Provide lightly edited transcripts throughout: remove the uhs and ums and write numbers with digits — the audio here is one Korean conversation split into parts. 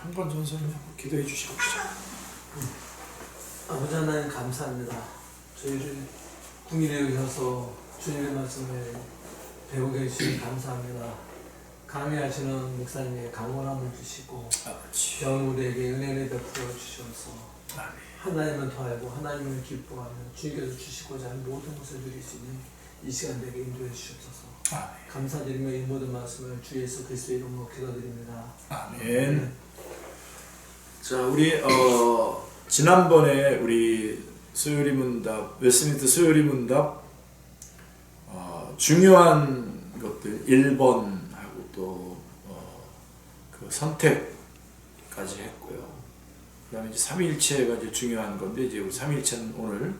한번 전사님 기도해 주시고. 아버지 하나님 감사합니다. 저희를 국민에 의해서 주님의 말씀을 배우게 해주시니 감사합니다. 강의하시는 목사님에게 강건함을 주시고 병 우리에게 은혜를 베풀어 주셔서 하나님을 더하고 하나님을 기뻐하며 주님께서 주시고자 하는 모든 것을 누릴 수 있는 이 시간 내게 인도해 주시옵소서. 감사드리며 이 모든 말씀을 주 예수 그리스도의 이름으로 기도드립니다. 아멘. 자, 우리 지난번에 우리 수요리 문답, 웨스트민스터 수요리 문답 중요한 것들 1번하고 또 그 선택까지 했고요. 그다음에 이제 삼위일체가 이제 중요한 건데 이제 우리 삼위일체는 오늘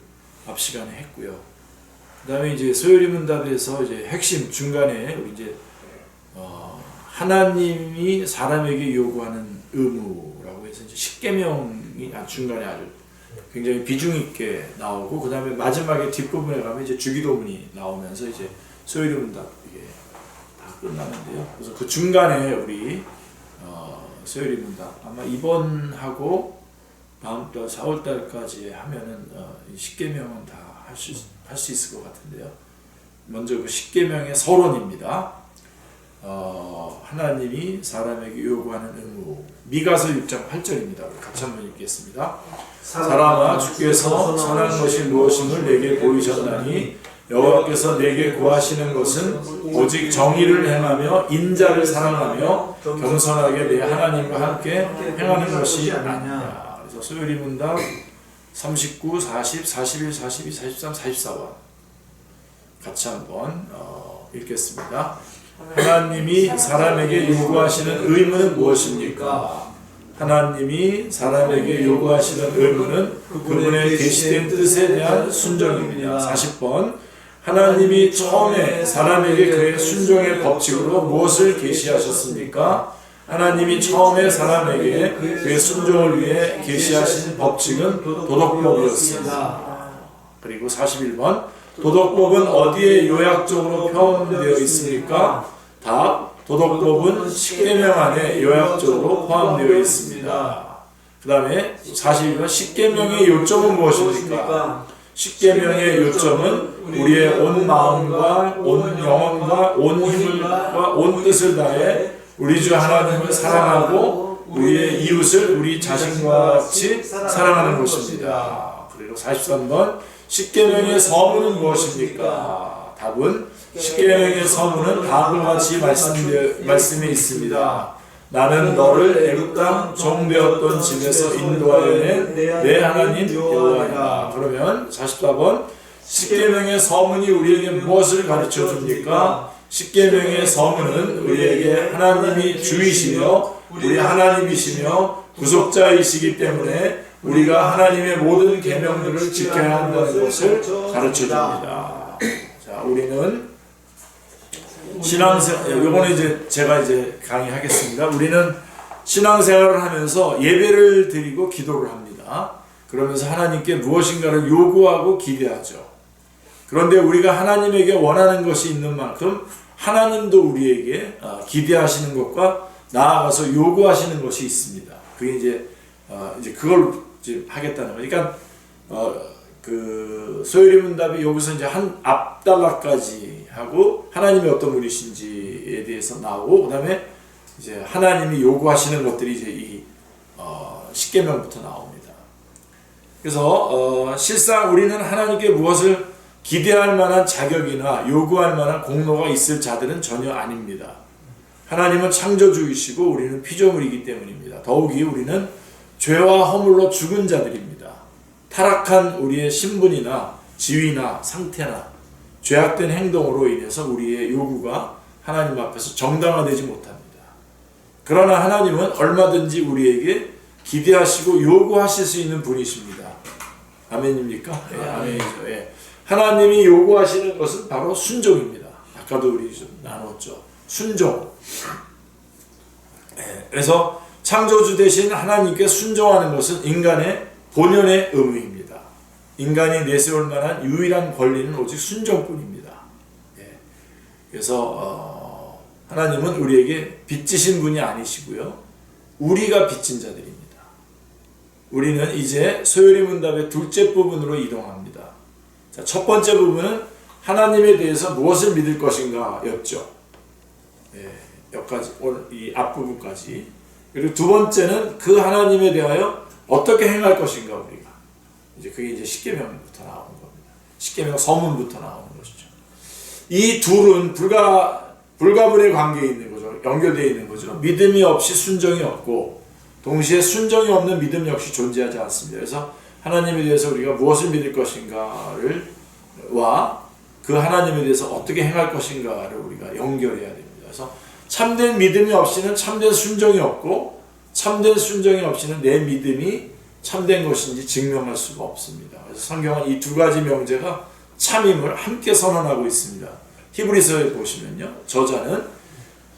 앞 시간에 했고요. 그다음에 이제 수요리 문답에서 이제 핵심 중간에 우리 이제 하나님이 사람에게 요구하는 의무라고 해서 이제 십계명이 중간에 아주 굉장히 비중 있게 나오고, 그 다음에 마지막에 뒷부분에 가면 이제 주기도문이 나오면서 이제 수요일 문답 이게 다 끝나는데요. 그래서 그 중간에 우리 수요일 문답 아마 이번하고 다음 달 4월 달까지 하면은 십계명은 다 할 수 있을 것 같은데요. 먼저 그 십계명의 서론입니다. 하나님이 사람에게 요구하는 의무, 미가서 6장 8절입니다. 같이 한번 읽겠습니다. 사람아, 주께서 선한 것이 무엇임을 내게 보이셨나니 여호와께서 내게 구하시는 것은 오직 정의를 행하며 인자를 사랑하며 겸손하게 내 하나님과 함께 행하는 것이 아니냐. 그래서 수요일 문답 39, 40, 41, 42, 43, 44번 같이 한번 읽겠습니다. 하나님이 사람에게 요구하시는 의무는 무엇입니까? 하나님이 사람에게 요구하시는 의무는 그분의 계시된 뜻에 대한 순종입니다. 40번 하나님이 처음에 사람에게 그의 순종의 법칙으로 무엇을 계시하셨습니까? 하나님이 처음에 사람에게 그의 순종을 위해 계시하신 법칙은 도덕법이었습니다. 그리고 41번 도덕법은 어디에 요약적으로 표현되어 있습니까? 답, 도덕법은 십계명 안에 요약적으로 포함되어 있습니다. 그 다음에 41번 십계명의 요점은 무엇입니까? 십계명의 요점은 우리의 온 마음과 온 영혼과 온 힘과 온 뜻을 다해 우리 주 하나님을 사랑하고 우리의 이웃을 우리 자신과 같이 사랑하는 것입니다. 그리고 43번 십계명의 서문은 무엇입니까? 답은 십계명의 서문은 다음과 같이 말씀에 있습니다. 나는 너를 애굽 땅 종되었던 집에서 인도하여 낸 내 하나님 여호와이다. 그러면 44번 십계명의 서문이 우리에게 무엇을 가르쳐 줍니까? 십계명의 서문은 우리에게 하나님이 주이시며 우리 하나님이시며 구속자이시기 때문에 우리가 하나님의 모든 계명들을 지켜야 한다는 것을 가르쳐 줍니다. 자, 우리는 신앙생활, 요번에 이제 제가 이제 강의하겠습니다. 우리는 신앙생활을 하면서 예배를 드리고 기도를 합니다. 그러면서 하나님께 무엇인가를 요구하고 기대하죠. 그런데 우리가 하나님에게 원하는 것이 있는 만큼 하나님도 우리에게 기대하시는 것과 나아가서 요구하시는 것이 있습니다. 그게 이제 그걸 이제 하겠다는 거예요. 그러니까 그 소요리 문답이 여기서 이제 한 앞단락까지 하고 하나님이 어떤 분이신지에 대해서 나오고, 그다음에 이제 하나님이 요구하시는 것들이 이제 이 십계명부터 나옵니다. 그래서 실상 우리는 하나님께 무엇을 기대할 만한 자격이나 요구할 만한 공로가 있을 자들은 전혀 아닙니다. 하나님은 창조주이시고 우리는 피조물이기 때문입니다. 더욱이 우리는 죄와 허물로 죽은 자들입니다. 타락한 우리의 신분이나 지위나 상태나 죄악된 행동으로 인해서 우리의 요구가 하나님 앞에서 정당화되지 못합니다. 그러나 하나님은 얼마든지 우리에게 기대하시고 요구하실 수 있는 분이십니다. 아멘입니까? 네, 아멘이죠. 네. 하나님이 요구하시는 것은 바로 순종입니다. 아까도 우리 좀 나눴죠. 순종. 네, 그래서 창조주 대신 하나님께 순종하는 것은 인간의 본연의 의무입니다. 인간이 내세울 만한 유일한 권리는 오직 순종뿐입니다. 네. 그래서 하나님은 우리에게 빚지신 분이 아니시고요. 우리가 빚진 자들입니다. 우리는 이제 소요리 문답의 둘째 부분으로 이동합니다. 자, 첫 번째 부분은 하나님에 대해서 무엇을 믿을 것인가 였죠. 여기까지, 오늘 이 앞부분까지. 그리고 두 번째는 그 하나님에 대하여 어떻게 행할 것인가 우리가. 이제 그게 이제 십계명부터 나오는 겁니다. 십계명 서문부터 나오는 것이죠. 이 둘은 불가분의 관계에 있는 거죠. 연결되어 있는 거죠. 믿음이 없이 순종이 없고 동시에 순종이 없는 믿음 역시 존재하지 않습니다. 그래서 하나님에 대해서 우리가 무엇을 믿을 것인가를 그 하나님에 대해서 어떻게 행할 것인가를 우리가 연결해야 됩니다. 그래서 참된 믿음이 없이는 참된 순종이 없고 참된 순종이 없이는 내 믿음이 참된 것인지 증명할 수가 없습니다. 그래서 성경은 이 두 가지 명제가 참임을 함께 선언하고 있습니다. 히브리서에 보시면요.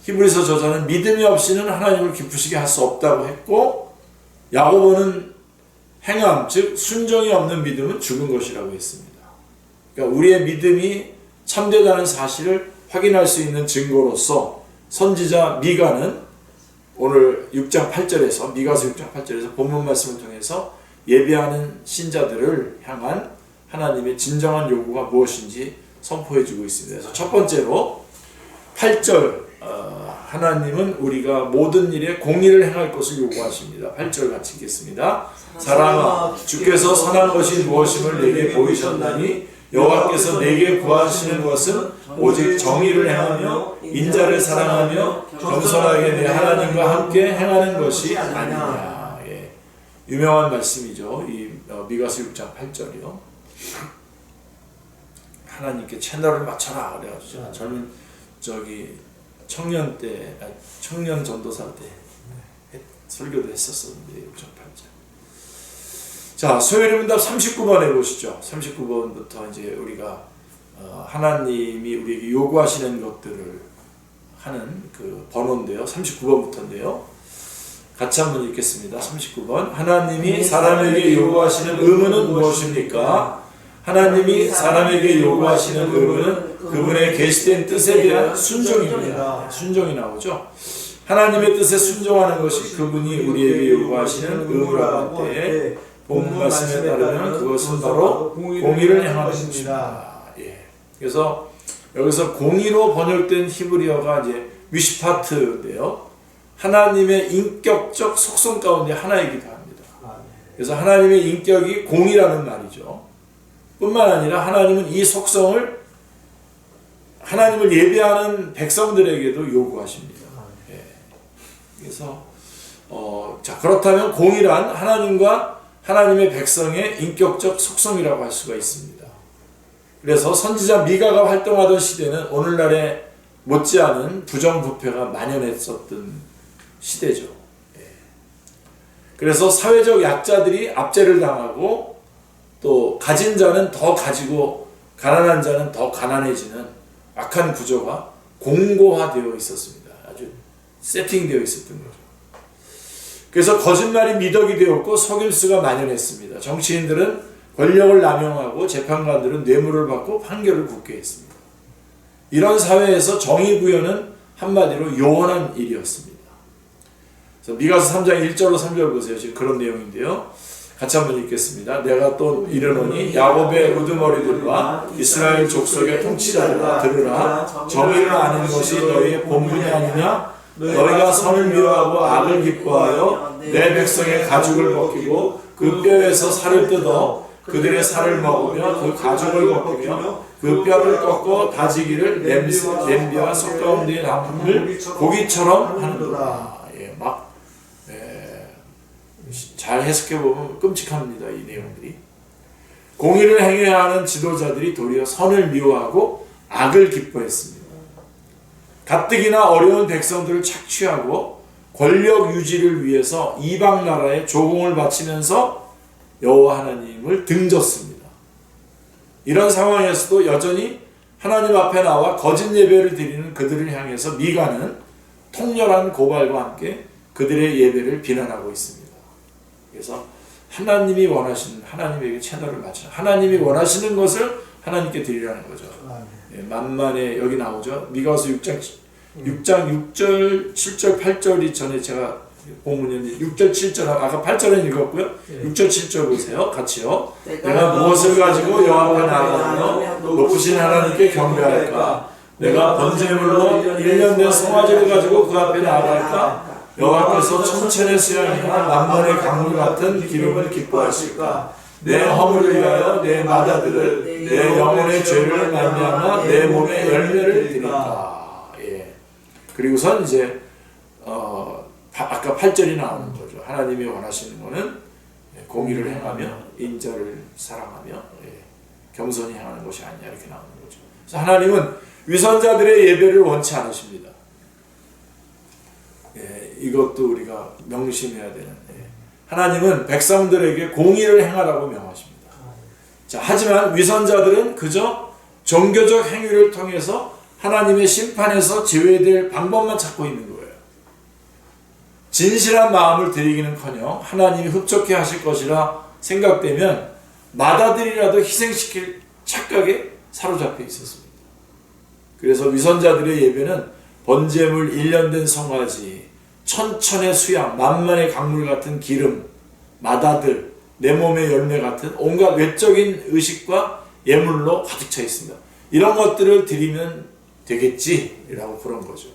히브리서 저자는 믿음이 없이는 하나님을 기쁘시게 할 수 없다고 했고 야고보는 행함, 즉 순종이 없는 믿음은 죽은 것이라고 했습니다. 그러니까 우리의 믿음이 참되다는 사실을 확인할 수 있는 증거로서 선지자 미가는 오늘 6장 8절에서 미가서 6장 8절에서 본문 말씀을 통해서 예배하는 신자들을 향한 하나님의 진정한 요구가 무엇인지 선포해주고 있습니다. 그래서 첫 번째로 8절 하나님은 우리가 모든 일에 공의를 행할 것을 요구하십니다. 8절 같이 읽겠습니다. 사랑아 주께서 선한 것이 무엇임을 내게 보이셨나니 여호와께서 내게 구하시는 것은 오직 정의를 행하며 인자를 사랑하며 겸손하게 내 하나님과 함께 행하는 것이 아니냐. 유명한 말씀이죠. 이 미가서 6장 8절이요. 하나님께 채널을 맞춰라 그래가지고 젊은 청년 전도사 때 설교도 했었었는데 6장 8절. 자, 소요리 문답 39번에 보시죠. 39번부터 이제 우리가 하나님이 우리에게 요구하시는 것들을 하는 그 번호인데요. 39번부터인데요. 같이 한번 읽겠습니다. 39번. 하나님이 사람에게 요구하시는 의무는 무엇입니까? 하나님이 사람에게 요구하시는 의무는 그분의 계시된 뜻에 대한 순종입니다. 순종이 나오죠. 하나님의 뜻에 순종하는 것이 그분이 우리에게 요구하시는 의무라고 할 때 본문 말씀에 따르면 그것은 바로 공의를 향하는 것입니다. 그래서 여기서 공의로 번역된 히브리어가 이제 미시파트인데요. 하나님의 인격적 속성 가운데 하나이기도 합니다. 그래서 하나님의 인격이 공의라는 말이죠. 뿐만 아니라 하나님은 이 속성을 하나님을 예배하는 백성들에게도 요구하십니다. 그래서 자, 그렇다면 공의란 하나님과 하나님의 백성의 인격적 속성이라고 할 수가 있습니다. 그래서 선지자 미가가 활동하던 시대는 오늘날에 못지않은 부정부패가 만연했었던 시대죠. 그래서 사회적 약자들이 압제를 당하고 또 가진 자는 더 가지고 가난한 자는 더 가난해지는 악한 구조가 공고화되어 있었습니다. 아주 세팅되어 있었던 거죠. 그래서 거짓말이 미덕이 되었고 속임수가 만연했습니다. 정치인들은 권력을 남용하고 재판관들은 뇌물을 받고 판결을 굳게 했습니다. 이런 사회에서 정의 구현은 한마디로 요원한 일이었습니다. 그래서 미가서 3장 1절로 3절 보세요. 지금 그런 내용인데요. 같이 한번 읽겠습니다. 내가 또 이르노니 야곱의 우두머리들과 이스라엘 족속의 통치자들아 들으라. 정의를 아는 것이 너희의 본분이 아니냐? 너희가 선을 미워하고 악을 기뻐하여 내 백성의 가죽을 벗기고 그 뼈에서 살을 뜯어 그들의 살을 먹으며 그 가죽을 벗기며 그 뼈를 꺾고 다지기를 냄비와 속 가운데에 남을 고기처럼 하는도다. 잘 해석해보면 끔찍합니다. 이 내용들이. 공의를 행해야 하는 지도자들이 도리어 선을 미워하고 악을 기뻐했습니다. 가뜩이나 어려운 백성들을 착취하고 권력 유지를 위해서 이방 나라에 조공을 바치면서 여호와 하나님을 등졌습니다. 이런 상황에서도 여전히 하나님 앞에 나와 거짓 예배를 드리는 그들을 향해서 미가는 통렬한 고발과 함께 그들의 예배를 비난하고 있습니다. 그래서 하나님이 원하시는 하나님에게 채널을 맞춰 하나님이 원하시는 것을 하나님께 드리라는 거죠. 만만에 여기 나오죠. 미가서 6장 6절 7절 8절이 전에 제가 본문이 6절 7절 아까 8절은 읽었고요. 예. 6절 7절 보세요. 같이요. 내가 무엇을 가지고 여호와 앞에 나아가며 높으신 하나님께 경배할까? 내가 번제물로 1년 된 송아지를 가지고 그 앞에 나아갈까? 여호와께서 천천의 수양이나 만만의 강물 같은 기름을 기뻐하실까? 내 허물을 위하여 내 마다들을 내 영혼의 죄를 말미암아 내 몸에 열매를 드릴까? 예. 그리고선 이제 아까 8절이 나오는 거죠. 하나님이 원하시는 거는 공의를 행하며 인자를 사랑하며 겸손히 행하는 것이 아니냐 이렇게 나오는 거죠. 그래서 하나님은 위선자들의 예배를 원치 않으십니다. 이것도 우리가 명심해야 되는. 하나님은 백성들에게 공의를 행하라고 명하십니다. 자, 하지만 위선자들은 그저 종교적 행위를 통해서 하나님의 심판에서 제외될 방법만 찾고 있는 거예요. 진실한 마음을 드리기는커녕 하나님이 흡족해 하실 것이라 생각되면 마다들이라도 희생시킬 착각에 사로잡혀 있었습니다. 그래서 위선자들의 예배는 번제물 1년 된 송아지, 천천의 수양, 만만의 강물 같은 기름, 마다들, 내 몸의 열매 같은 온갖 외적인 의식과 예물로 가득 차 있습니다. 이런 것들을 드리면 되겠지라고 그런 거죠.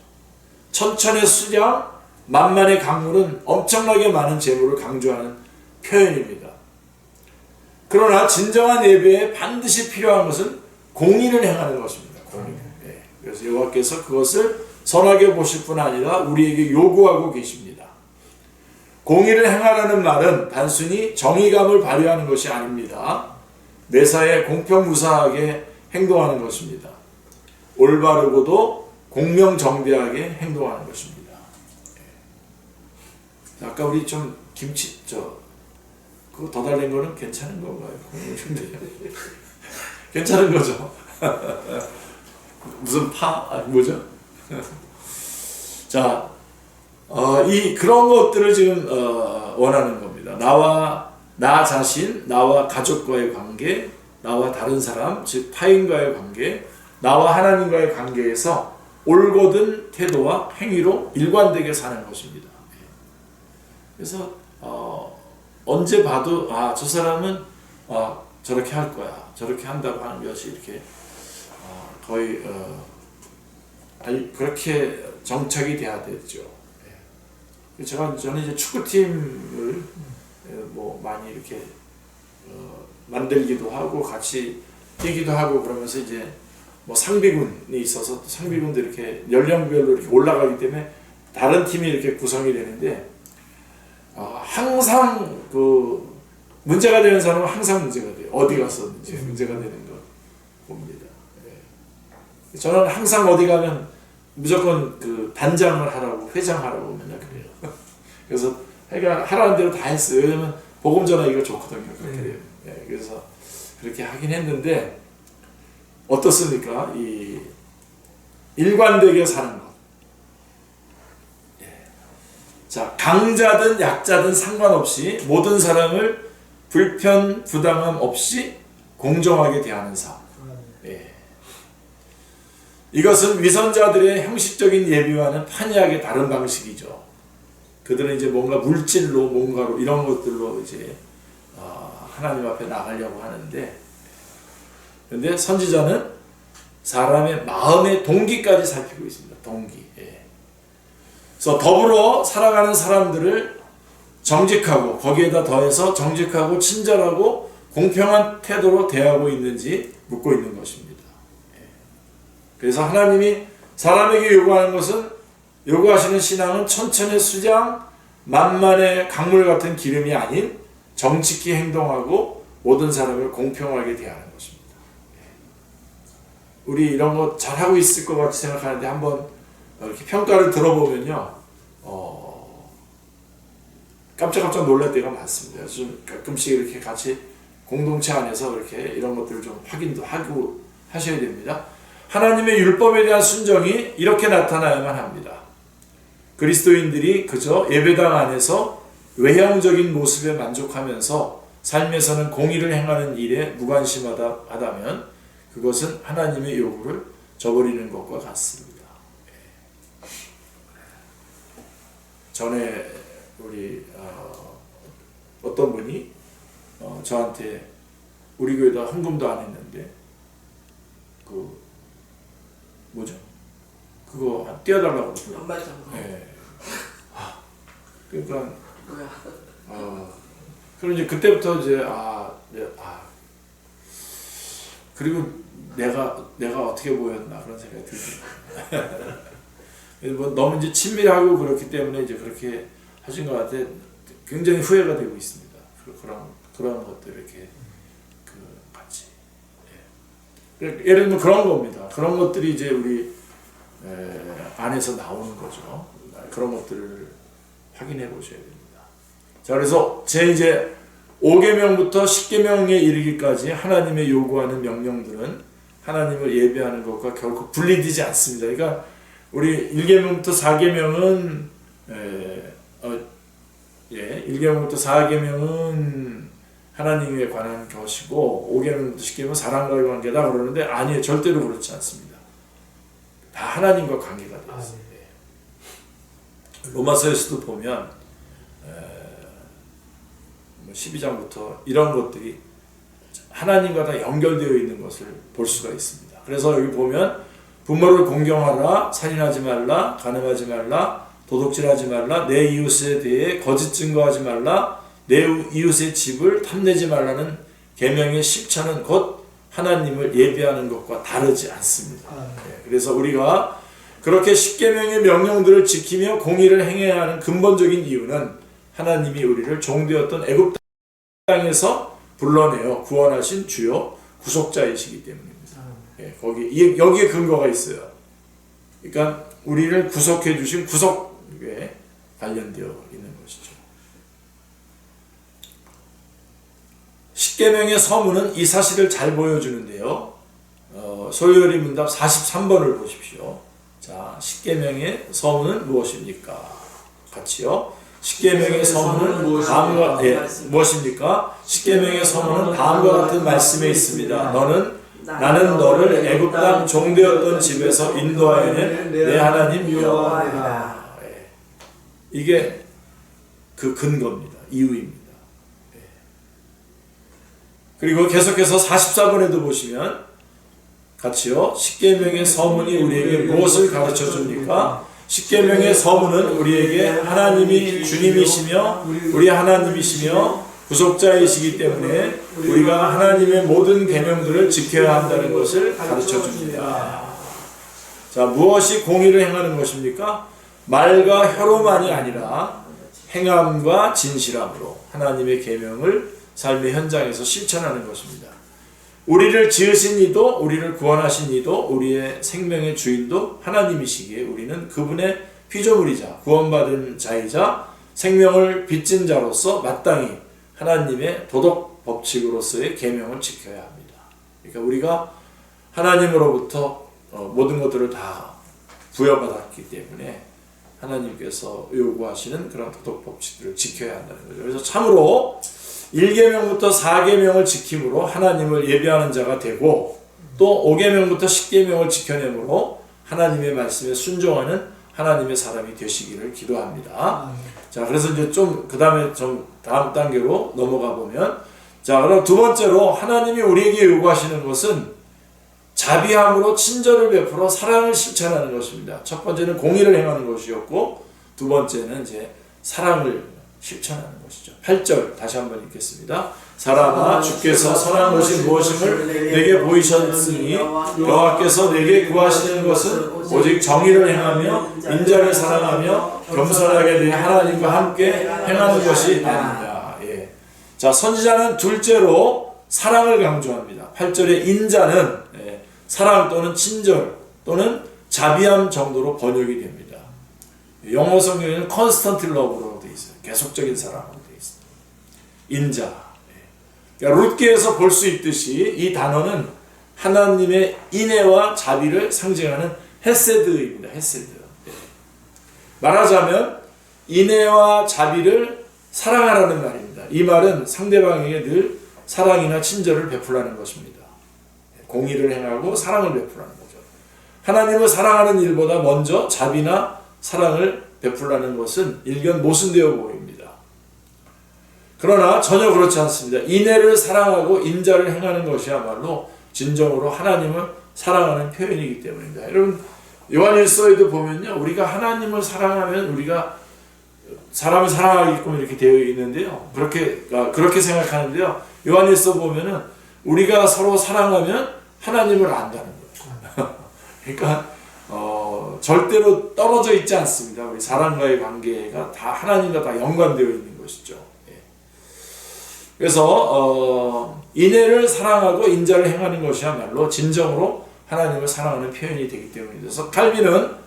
천천의 수양, 만만의 강물은 엄청나게 많은 제물을 강조하는 표현입니다. 그러나 진정한 예배에 반드시 필요한 것은 공의를 행하는 것입니다. 공의. 그래서 여호와께서 그것을 선하게 보실 뿐 아니라 우리에게 요구하고 계십니다. 공의를 행하라는 말은 단순히 정의감을 발휘하는 것이 아닙니다. 매사에 공평무사하게 행동하는 것입니다. 올바르고도 공명정대하게 행동하는 것입니다. 아까 우리 좀 김치 그거 더 달린 거는 괜찮은 건가요? 괜찮은 거죠? 무슨 뭐죠? 자, 그런 것들을 지금 원하는 겁니다. 나 자신, 나와 가족과의 관계, 나와 다른 사람, 즉 타인과의 관계, 나와 하나님과의 관계에서 올곧은 태도와 행위로 일관되게 사는 것입니다. 그래서 언제 봐도 저 사람은 저렇게 할 거야, 저렇게 한다고 하는 것이 이렇게 거의 그렇게 정착이 돼야 되죠. 저는 이제 축구팀을 많이 이렇게 만들기도 하고 같이 뛰기도 하고 그러면서 이제 상비군이 있어서 상비군도 이렇게 연령별로 이렇게 올라가기 때문에 다른 팀이 이렇게 구성이 되는데 항상 문제가 되는 사람은 항상 문제가 돼요. 어디 갔었는지 문제가 되는 거 봅니다. 저는 항상 어디 가면 무조건 단장을 하라고, 회장하라고 맨날 그래요. 그래서 하라는 대로 다 했어요. 왜냐면 복음 전하기가 좋거든요. 그렇게 돼요. 그래서 그렇게 하긴 했는데 어떻습니까? 이 일관되게 사는 것. 자, 강자든 약자든 상관없이 모든 사람을 불편, 부당함 없이 공정하게 대하는 삶. 이것은 위선자들의 형식적인 예비와는 판이하게 다른 방식이죠. 그들은 이제 뭔가 물질로, 뭔가로 이런 것들로 이제 하나님 앞에 나가려고 하는데, 그런데 선지자는 사람의 마음의 동기까지 살피고 있습니다. 동기. 그래서 더불어 살아가는 사람들을 정직하고 거기에다 더해서 정직하고 친절하고 공평한 태도로 대하고 있는지 묻고 있는 것입니다. 그래서 하나님이 사람에게 요구하시는 신앙은 천천의 수장, 만만의 강물 같은 기름이 아닌 정직히 행동하고 모든 사람을 공평하게 대하는 것입니다. 우리 이런 거 잘하고 있을 것 같이 생각하는데 한번 이렇게 평가를 들어보면요, 깜짝깜짝 놀랄 때가 많습니다. 좀 가끔씩 이렇게 같이 공동체 안에서 이렇게 이런 것들을 좀 확인도 하고 하셔야 됩니다. 하나님의 율법에 대한 순종이 이렇게 나타나야만 합니다. 그리스도인들이 그저 예배당 안에서 외형적인 모습에 만족하면서 삶에서는 공의를 행하는 일에 무관심하다면 그것은 하나님의 요구를 저버리는 것과 같습니다. 전에 우리 어떤 분이 저한테 우리 교회다 헌금도 안 했는데 그 뭐죠? 그거 띄워달라고 그러더라고요. 맞아. 예. 그러니까 뭐야? 그럼 이제 그때부터 이제 그리고 내가 어떻게 보였나 그런 생각이 들더라고요. 뭐 너무 이제 친밀하고 그렇기 때문에 이제 그렇게 하신 것 같아 굉장히 후회가 되고 있습니다. 그런 것들 이렇게 같이 예를 들면 그런 겁니다. 그런 것들이 이제 우리 안에서 나오는 거죠. 그런 것들을 확인해 보셔야 됩니다. 자, 그래서 제 이제 5계명부터 10계명에 이르기까지 하나님의 요구하는 명령들은 하나님을 예배하는 것과 결코 분리되지 않습니다. 그러니까 우리 1계명부터 4계명은 1계명부터 4계명은 하나님에 관한 것이고 5계명부터 10계명은 사람과의 관계다 그러는데 아니에요. 절대로 그렇지 않습니다. 다 하나님과 관계가 되어 있습니다. 로마서에서도 보면 12장부터 이런 것들이 하나님과 다 연결되어 있는 것을 볼 수가 있습니다. 그래서 여기 보면 부모를 공경하라, 살인하지 말라, 간음하지 말라, 도둑질하지 말라, 내 이웃에 대해 거짓 증거하지 말라, 내 이웃의 집을 탐내지 말라는 계명의 실천은 곧 하나님을 예배하는 것과 다르지 않습니다. 그래서 우리가 그렇게 10계명의 명령들을 지키며 공의를 행해야 하는 근본적인 이유는 하나님이 우리를 종되었던 애굽 땅에서 불러내어 구원하신 주요 구속자이시기 때문입니다. 여기에 근거가 있어요. 그러니까 우리를 구속해 주신 구속에 관련되어 있는 것이죠. 10계명의 서문은 이 사실을 잘 보여주는데요. 소요리 문답 43번을 보십시오. 자, 10계명의 서문은 무엇입니까? 같이요. 10계명의 서문은 다음과 무엇입니까? 10계명의 서문은 다음과 같은 말씀에 있습니다. 나는 너를 애굽 땅 종되었던 집에서 인도하여낸 내 하나님 여호와니라. 이게 그 근거입니다. 이유입니다. 그리고 계속해서 44번에도 보시면 같이요. 10계명의 서문이 우리에게 무엇을 가르쳐 줍니까? 10계명의 서문은 우리에게 하나님이 주님이시며 우리 하나님이시며 구속자이시기 때문에 우리가 하나님의 모든 계명들을 지켜야 한다는 것을 가르쳐 줍니다. 자, 무엇이 공의를 행하는 것입니까? 말과 혀로만이 아니라 행함과 진실함으로 하나님의 계명을 삶의 현장에서 실천하는 것입니다. 우리를 지으신 이도 우리를 구원하신 이도 우리의 생명의 주인도 하나님이시기에 우리는 그분의 피조물이자 구원받은 자이자 생명을 빚진 자로서 마땅히 하나님의 도덕 법칙으로서의 계명을 지켜야 합니다. 그러니까 우리가 하나님으로부터 모든 것들을 다 부여받았기 때문에 하나님께서 요구하시는 그런 도덕 법칙들을 지켜야 한다는 거죠. 그래서 참으로 1계명부터 4계명을 지킴으로 하나님을 예배하는 자가 되고 또 5계명부터 10계명을 지켜내므로 하나님의 말씀에 순종하는 하나님의 사람이 되시기를 기도합니다. 자, 그래서 이제 좀 그 다음에 좀 다음 단계로 넘어가 보면 자, 그럼 두 번째로 하나님이 우리에게 요구하시는 것은 자비함으로 친절을 베풀어 사랑을 실천하는 것입니다. 첫 번째는 공의를 행하는 것이었고 두 번째는 이제 사랑을 실천하는 것이죠. 8절 다시 한번 읽겠습니다. 사람아 주께서 선한 것이 무엇임을 내게 보이셨으니 여호와께서 내게 구하시는 것은 오직 정의를 행하며 인자를 사랑하며 겸손하게 내 하나님과 함께 행하는 것이 아닙니다. 예. 자, 선지자는 둘째로 사랑을 강조합니다. 8절에 인자는 사랑 또는 친절 또는 자비함 정도로 번역이 됩니다. 영어 성경에는 constant love로 되어 있어요. 계속적인 사랑으로 되어 있습니다. 인자. 그러니까 룻기에서 볼 수 있듯이 이 단어는 하나님의 인애와 자비를 상징하는 헤세드입니다. 헤세드. 말하자면 인애와 자비를 사랑하라는 말입니다. 이 말은 상대방에게 늘 사랑이나 친절을 베풀라는 것입니다. 공의를 행하고 사랑을 베풀라는 거죠. 하나님을 사랑하는 일보다 먼저 자비나 사랑을 베풀라는 것은 일견 모순되어 보입니다. 그러나 전혀 그렇지 않습니다. 인애를 사랑하고 인자를 행하는 것이야말로 진정으로 하나님을 사랑하는 표현이기 때문입니다. 여러분 요한일서에도 보면요, 우리가 하나님을 사랑하면 우리가 사람을 사랑하게끔 이렇게 되어 있는데요. 그렇게 생각하는데요. 요한일서 보면은 우리가 서로 사랑하면 하나님을 안다는 거예요. 그러니까 절대로 떨어져 있지 않습니다. 우리 사람과의 관계가 다 하나님과 다 연관되어 있는 것이죠. 예. 그래서 인애를 사랑하고 인자를 행하는 것이야말로 진정으로 하나님을 사랑하는 표현이 되기 때문입니다. 그래서 칼빈은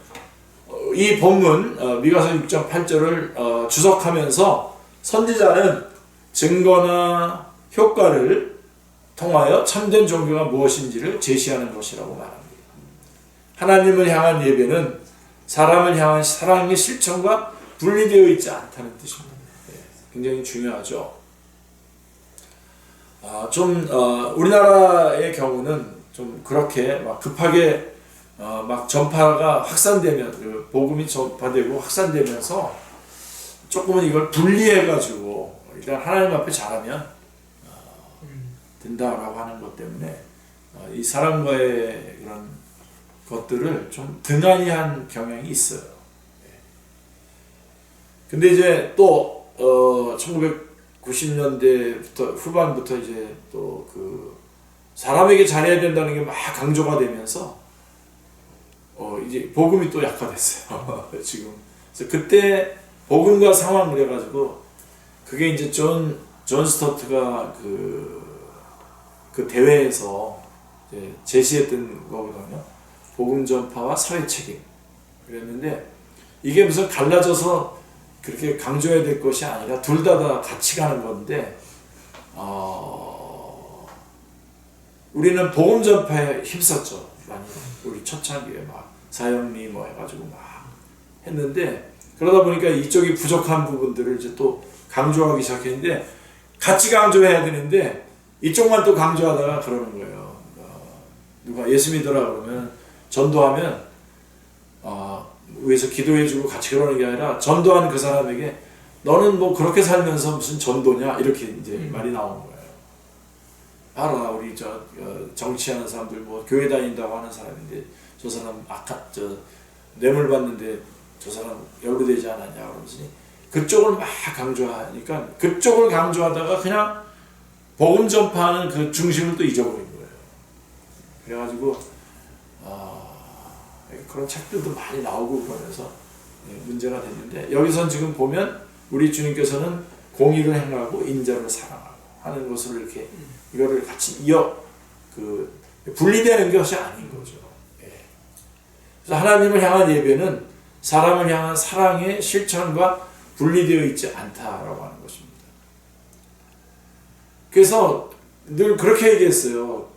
이 본문 미가서 6.8절을 주석하면서 선지자는 증거나 효과를 통하여 참된 종교가 무엇인지를 제시하는 것이라고 말합니다. 하나님을 향한 예배는 사람을 향한 사랑의 실천과 분리되어 있지 않다는 뜻입니다. 굉장히 중요하죠. 우리나라의 경우는 좀 그렇게 막 급하게 막 전파가 확산되면 복음이 전파되고 확산되면서 조금은 이걸 분리해가지고 일단 하나님 앞에 잘하면 된다라고 하는 것 때문에 이 사람과의 이런 것들을 좀 등한히 한 경향이 있어요. 근데 이제 또 1990년대부터 후반부터 이제 또 그 사람에게 잘해야 된다는 게 막 강조가 되면서 이제 복음이 또 약화됐어요. 지금. 그래서 그때 복음과 상황 그래가지고 그게 이제 존 스토트가 그 대회에서 이제 제시했던 거거든요. 복음 전파와 사회 책임. 그랬는데 이게 무슨 갈라져서 그렇게 강조해야 될 것이 아니라 둘 다 같이 가는 건데 우리는 복음 전파에 힘썼죠. 많이 우리 초창기에 막 사형리 뭐 해가지고 막 했는데 그러다 보니까 이쪽이 부족한 부분들을 이제 또 강조하기 시작했는데 같이 강조해야 되는데 이쪽만 또 강조하다가 그러는 거예요. 누가 예수 믿어라 그러면 전도하면 위에서 기도해주고 같이 그러는 게 아니라 전도하는 그 사람에게 너는 뭐 그렇게 살면서 무슨 전도냐 이렇게 이제 말이 나오는 거예요. 알아 우리 정치하는 사람들 뭐 교회 다닌다고 하는 사람인데 저 사람 뇌물 받는데 저 사람 연루되지 않았냐 그러면서 그쪽을 막 강조하니까 그쪽을 강조하다가 그냥 복음 전파하는 그 중심을 또 잊어버린 거예요. 그래가지고 그런 책들도 많이 나오고 그러면서 문제가 됐는데 여기선 지금 보면 우리 주님께서는 공의를 행하고 인자를 사랑하고 하는 것을 이렇게 이거를 같이 분리되는 것이 아닌 거죠. 그래서 하나님을 향한 예배는 사람을 향한 사랑의 실천과 분리되어 있지 않다라고 하는 것입니다. 그래서 늘 그렇게 얘기했어요.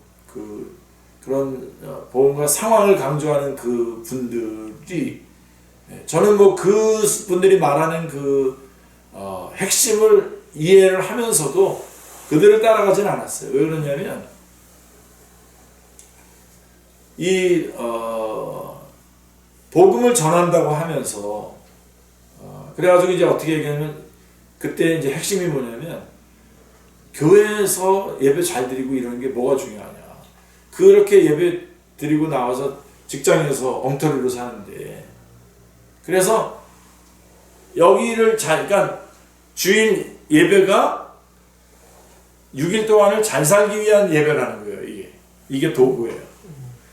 그런 복음과 상황을 강조하는 그 분들이 저는 뭐 그 분들이 말하는 핵심을 이해를 하면서도 그들을 따라가진 않았어요. 왜 그러냐면 복음을 전한다고 하면서 그래가지고 이제 어떻게 얘기하면 그때 이제 핵심이 뭐냐면 교회에서 예배 잘 드리고 이런 게 뭐가 중요하냐. 그렇게 예배 드리고 나와서 직장에서 엉터리로 사는데 그래서 여기를 그러니까 주일 예배가 6일 동안을 잘 살기 위한 예배라는 거예요. 이게 도구예요.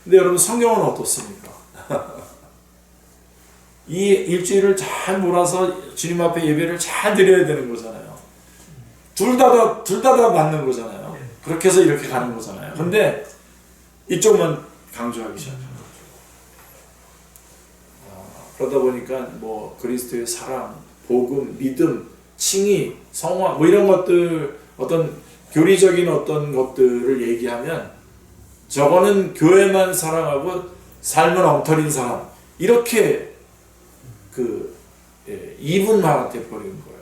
근데 여러분 성경은 어떻습니까? 이 일주일을 잘 몰아서 주님 앞에 예배를 잘 드려야 되는 거잖아요. 둘 다 맞는 거잖아요. 그렇게 해서 이렇게 가는 거잖아요. 근데 이쪽만 강조하기 시작하는 거죠. 그러다 보니까 뭐 그리스도의 사랑, 복음, 믿음, 칭의, 성화 뭐 이런 것들 어떤 교리적인 어떤 것들을 얘기하면 저거는 교회만 사랑하고 삶은 엉터리인 사람 이렇게 이분화가 돼버리는 거예요.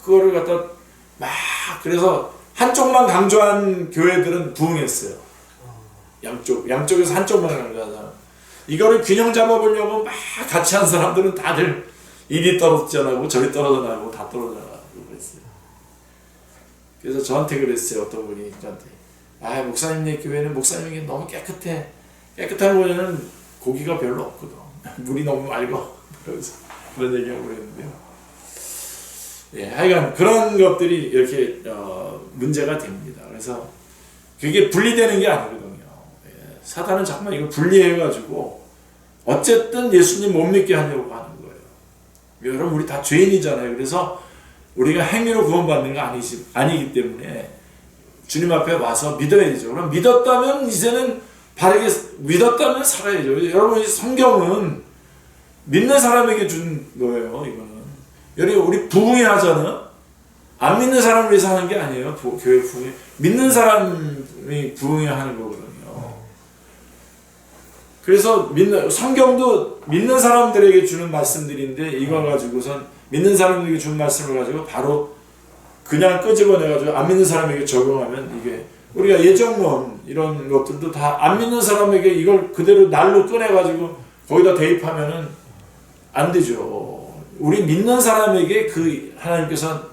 그거를 갖다 막 그래서 한쪽만 강조한 교회들은 부흥했어요. 양쪽에서 한쪽만 강조하잖아. 이거를 균형 잡아보려고 막 같이 한 사람들은 다들 이리 떨어져 나고 저리 떨어져 나고 다 떨어져 나고 그랬어요. 그래서 저한테 그랬어요. 어떤 분이 저한테, 아, 목사님네 교회는 목사님에게 너무 깨끗해. 깨끗한 곳에는 고기가 별로 없거든. 물이 너무 맑어. 그러면서 그런 얘기하고 그랬는데요. 예, 하여간 그런 것들이 이렇게 문제가 됩니다. 그래서 그게 분리되는 게 아니거든요. 예, 사단은 자꾸만 이걸 분리해가지고 어쨌든 예수님 못 믿게 하려고 하는 거예요. 여러분, 우리 다 죄인이잖아요. 그래서 우리가 행위로 구원받는 거 아니기 때문에 주님 앞에 와서 믿어야 되죠. 그럼 믿었다면 이제는 바르게 믿었다면 살아야죠. 여러분, 성경은 믿는 사람에게 준 거예요. 이거는 우리 부흥회 하잖아요. 안 믿는 사람을 위해서 하는 게 아니에요. 교회 부흥회, 믿는 사람이 부흥회 하는 거거든요. 그래서 성경도 믿는 사람들에게 주는 말씀들인데, 이거 가지고선 믿는 사람들에게 준 말씀을 가지고 바로 그냥 끄집어내가지고 안 믿는 사람에게 적용하면, 이게 우리가 예정론 이런 것들도 다 안 믿는 사람에게 이걸 그대로 날로 꺼내가지고 거기다 대입하면은 안 되죠. 우리 믿는 사람에게 그 하나님께서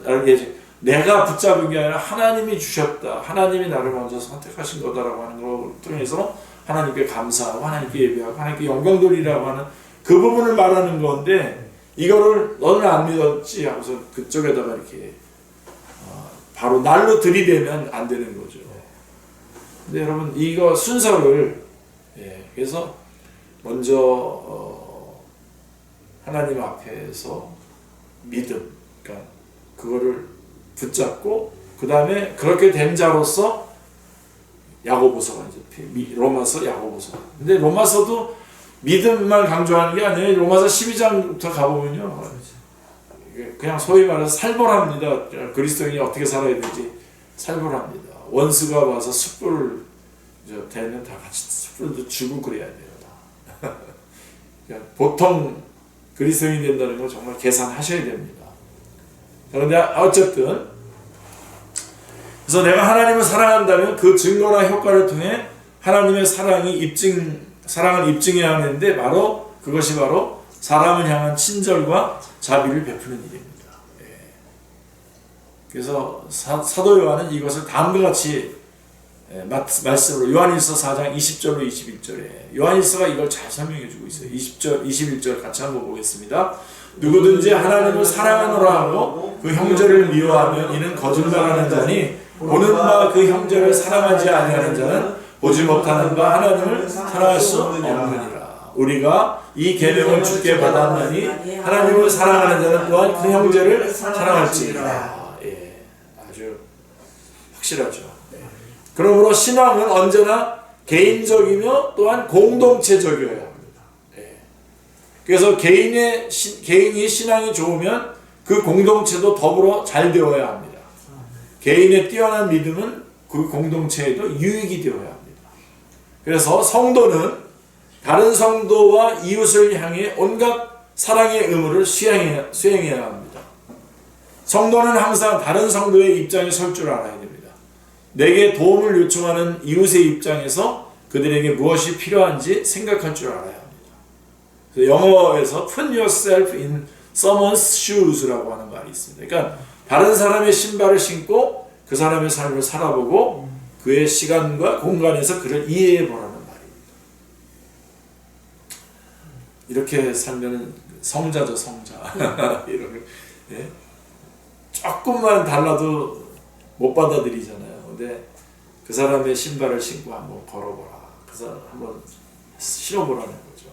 내가 붙잡은 게 아니라 하나님이 주셨다, 하나님이 나를 먼저 선택하신 거다라고 하는 걸 통해서 하나님께 감사하고 하나님께 예배하고 하나님께 영광 돌리라고 하는 그 부분을 말하는 건데, 이거를 너는 안 믿었지 하고서 그쪽에다가 이렇게 바로 날로 들이대면 안 되는 거죠. 근데 여러분, 이거 순서를, 그래서 먼저 하나님 앞에서 믿음, 그러니까 그거를 붙잡고, 그 다음에 그렇게 된 자로서 야고보서가 이제 로마서, 야고보서. 근데 로마서도 믿음만 강조하는 게 아니에요. 로마서 12장부터 가보면요, 그냥 소위 말해서 살벌합니다. 그리스도인이 어떻게 살아야 되지? 살벌합니다. 원수가 와서 숯불을 대면 다 같이 숯불도 주고 그래야 돼요. 다. 그러니까 보통 그리스도인이 된다는 건 정말 계산하셔야 됩니다. 그런데 어쨌든, 그래서 내가 하나님을 사랑한다면 그 증거나 효과를 통해 하나님의 사랑을 입증해야 하는데, 바로 그것이 바로 사람을 향한 친절과 자비를 베푸는 일입니다. 그래서 사도 요한은 이것을 다음과 같이 말씀으로, 요한일서 4장 20절로 21절에 요한일서가 이걸 잘 설명해 주고 있어요. 20절, 21절 같이 한번 보겠습니다. 누구든지 하나님을 사랑하노라 하고 그 형제를 미워하면 이는 거짓말하는 자니, 보는 바 그 형제를 사랑하지 아니하는 자는 보지 못하는 바 하나님을 사랑할 수 없느니라. 우리가 이 계명을 주께 받았나니 하나님을 사랑하는 자는 또한 그 형제를 사랑할지니라. 아주 확실하죠. 그러므로 신앙은 언제나 개인적이며 또한 공동체적이어야 합니다. 그래서 개인이 신앙이 좋으면 그 공동체도 더불어 잘 되어야 합니다. 개인의 뛰어난 믿음은 그 공동체에도 유익이 되어야 합니다. 그래서 성도는 다른 성도와 이웃을 향해 온갖 사랑의 의무를 수행해야 합니다. 성도는 항상 다른 성도의 입장에 설 줄 알아야 됩니다. 내게 도움을 요청하는 이웃의 입장에서 그들에게 무엇이 필요한지 생각할 줄 알아야 합니다. 그래서 영어에서 put yourself in someone's shoes라고 하는 말이 있습니다. 그러니까 다른 사람의 신발을 신고 그 사람의 삶을 살아보고 그의 시간과 공간에서 그를 이해해 보라는 말입니다. 이렇게 살면 성자죠, 성자. 이런, 조금만 달라도 못 받아들이잖아요. 근데 그 사람의 신발을 신고 한번 걸어보라. 그 사람 한번 신어보라는 거죠.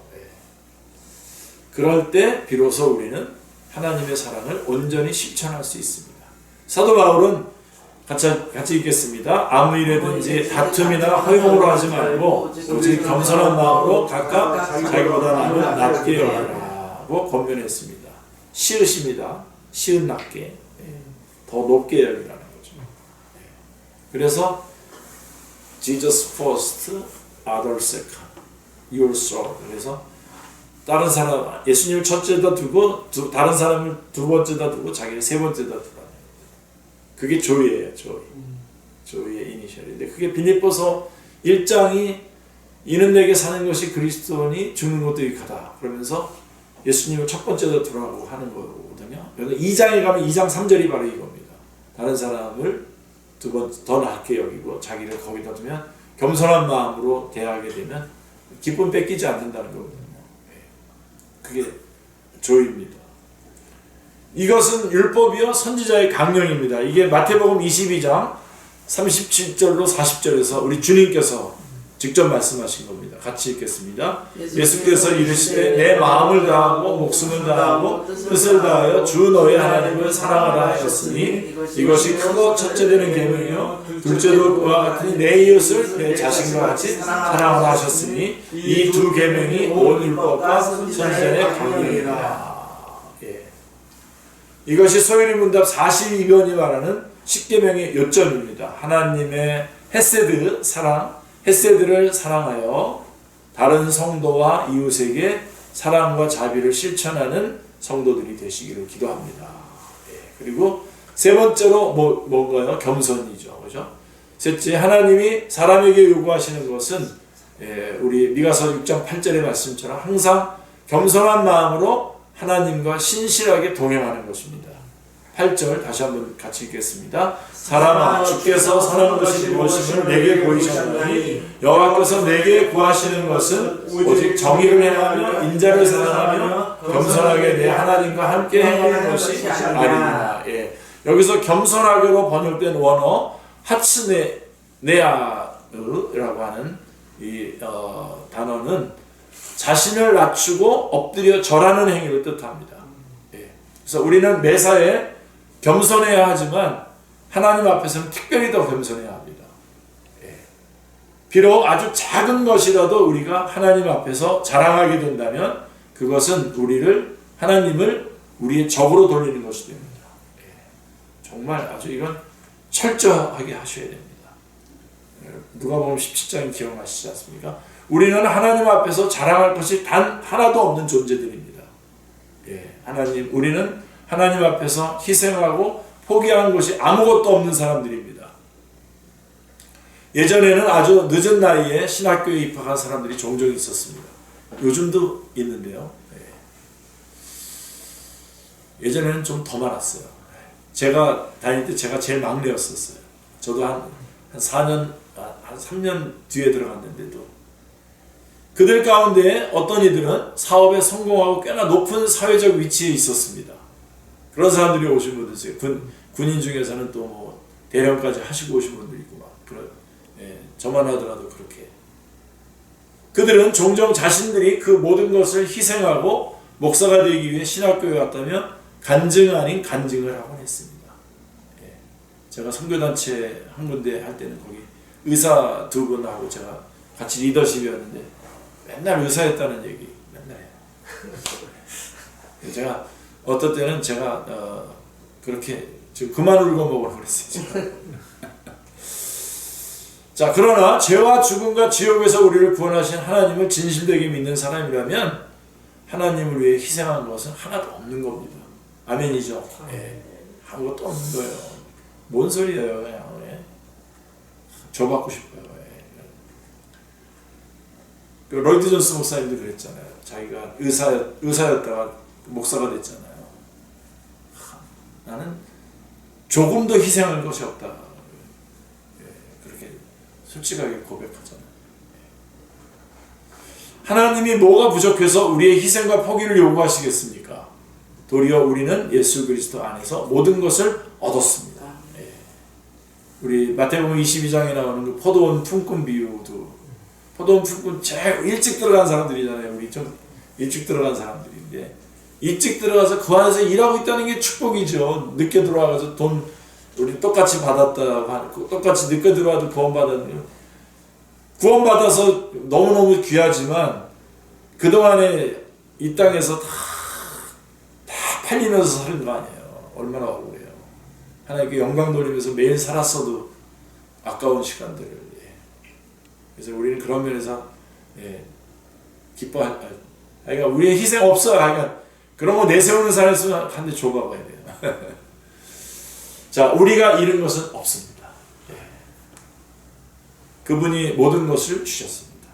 그럴 때 비로소 우리는 하나님의 사랑을 온전히 실천할 수 있습니다. 사도 바울은 같이 읽겠습니다. 아무 일에든지 다툼이나 허용으로 하지 말고 오직 겸손한 마음으로 각각 자기보다 남을 낮게 여기라고 권면했습니다. 시읒입니다. 시읒 낮게, 더 높게 여기라는 거죠. 그래서 Jesus first, others second, your soul. 그래서 다른 사람, 예수님을 첫째다 두고 다른 사람을 두 번째다 두고 자기를 세 번째다 두라. 그게 조이예요. 조이의 이니셜인데, 그게 빌립보서 1장이 이는 내게 사는 것이 그리스도니 죽는 것도 유익하다 그러면서 예수님을 첫 번째다 두라고 하는 거거든요. 그래서 2장에 가면 2장 3절이 바로 이겁니다. 다른 사람을 두 번 더 낮게 여기고 자기를 거기다 두면 겸손한 마음으로 대하게 되면 기쁨 뺏기지 않는다는 거거든요. 그게 조입니다. 이것은 율법이요 선지자의 강령입니다. 이게 마태복음 22장 37절로 40절에서 우리 주님께서 직접 말씀하신 겁니다. 같이 읽겠습니다. 예수께서 이르시되 내 마음을 다하고 목숨을 다하고 뜻을 다하여 주 너의 하나님을 사랑하라 하였으니 이것이 크고 첫째 되는 계명이요 둘째도 그와 같으니 내 이웃을 내 자신과 같이 사랑하라 하셨으니 이 두 계명이 온 율법과 선지자의 강령이라. 이것이 소유리 문답 42번이 말하는 10계명의 요점입니다. 하나님의 헤세드 사랑, 헤세드를 사랑하여 다른 성도와 이웃에게 사랑과 자비를 실천하는 성도들이 되시기를 기도합니다. 그리고 세 번째로 뭔가요? 겸손이죠. 그죠? 셋째, 하나님이 사람에게 요구하시는 것은 우리 미가서 6장 8절의 말씀처럼 항상 겸손한 마음으로 하나님과 신실하게 동행하는 것입니다. 8절 다시 한번 같이 읽겠습니다. 사람아 주께서 선한 것이 무엇임을 내게 보이셨나니 여호와께서 내게 구하시는 것은 오직 정의를 행하며 인자를 사랑하며 겸손하게 내 하나님과 함께 행하는 것이 아니니라. 여기서 겸손하게로 번역된 원어 하츠네아라고 하는 이 단어는 자신을 낮추고 엎드려 절하는 행위를 뜻합니다. 그래서 우리는 매사에 겸손해야 하지만 하나님 앞에서는 특별히 더 겸손해야 합니다. 비록 아주 작은 것이라도 우리가 하나님 앞에서 자랑하게 된다면 그것은 하나님을 우리의 적으로 돌리는 것이 됩니다. 정말 아주 이건 철저하게 하셔야 됩니다. 누가복음 17장 기억나시지 않습니까? 우리는 하나님 앞에서 자랑할 것이 단 하나도 없는 존재들입니다. 우리는 하나님 앞에서 희생하고 포기한 것이 아무것도 없는 사람들입니다. 예전에는 아주 늦은 나이에 신학교에 입학한 사람들이 종종 있었습니다. 요즘도 있는데요. 예전에는 좀 더 많았어요. 제가 다닐 때 제가 제일 막내였었어요. 저도 한 4년, 한 3년 뒤에 들어갔는데도 그들 가운데 어떤 이들은 사업에 성공하고 꽤나 높은 사회적 위치에 있었습니다. 그런 사람들이 오신 분들 있어요. 군인 중에서는 또 뭐 대령까지 하시고 오신 분들 있고 막 저만 하더라도 그렇게. 그들은 종종 자신들이 그 모든 것을 희생하고 목사가 되기 위해 신학교에 왔다며 간증 아닌 간증을 하곤 했습니다. 제가 선교단체 한 군데 할 때는 거기 의사 두 분하고 제가 같이 리더십이었는데 맨날 의사였다는 얘기 맨날 해요. 제가 어떤 때는 제가 그렇게 지금 그만 울고 먹으라고 그랬어요. 자, 그러나 죄와 죽음과 지옥에서 우리를 구원하신 하나님을 진실되게 믿는 사람이라면 하나님을 위해 희생한 것은 하나도 없는 겁니다. 아멘이죠? 아무것도 없는 거예요. 뭔 소리예요? 그냥 저 받고 싶어요. 그 로이드 존스 목사님도 그랬잖아요. 자기가 의사였다가 목사가 됐잖아요. 나는 조금도 희생할 것이 없다. 그렇게 솔직하게 고백하잖아요. 하나님이 뭐가 부족해서 우리의 희생과 포기를 요구하시겠습니까? 도리어 우리는 예수 그리스도 안에서 모든 것을 얻었습니다. 우리 마태복음 22장에 나오는 그 포도원 품꾼 비유도 포도원 품꾼 제일 일찍 들어간 사람들이잖아요. 우리 좀 일찍 들어간 사람들인데 일찍 들어가서 그 안에서 일하고 있다는 게 축복이죠. 늦게 들어와서 돈 우리 똑같이 받았다, 똑같이 늦게 들어와도 구원받았네요. 구원받아서 너무너무 귀하지만 그동안에 이 땅에서 다 팔리면서 사는 거 아니에요. 얼마나 억울해요. 하나님께 영광 돌리면서 매일 살았어도 아까운 시간들을. 그래서 우리는 그런 면에서 기뻐할. 그러니까 우리의 희생 없어요. 그러니까 그런 거 내세우는 사람 있으면 한 대 줘봐봐야 돼요. 자, 우리가 잃은 것은 없습니다. 그분이 모든 것을 주셨습니다.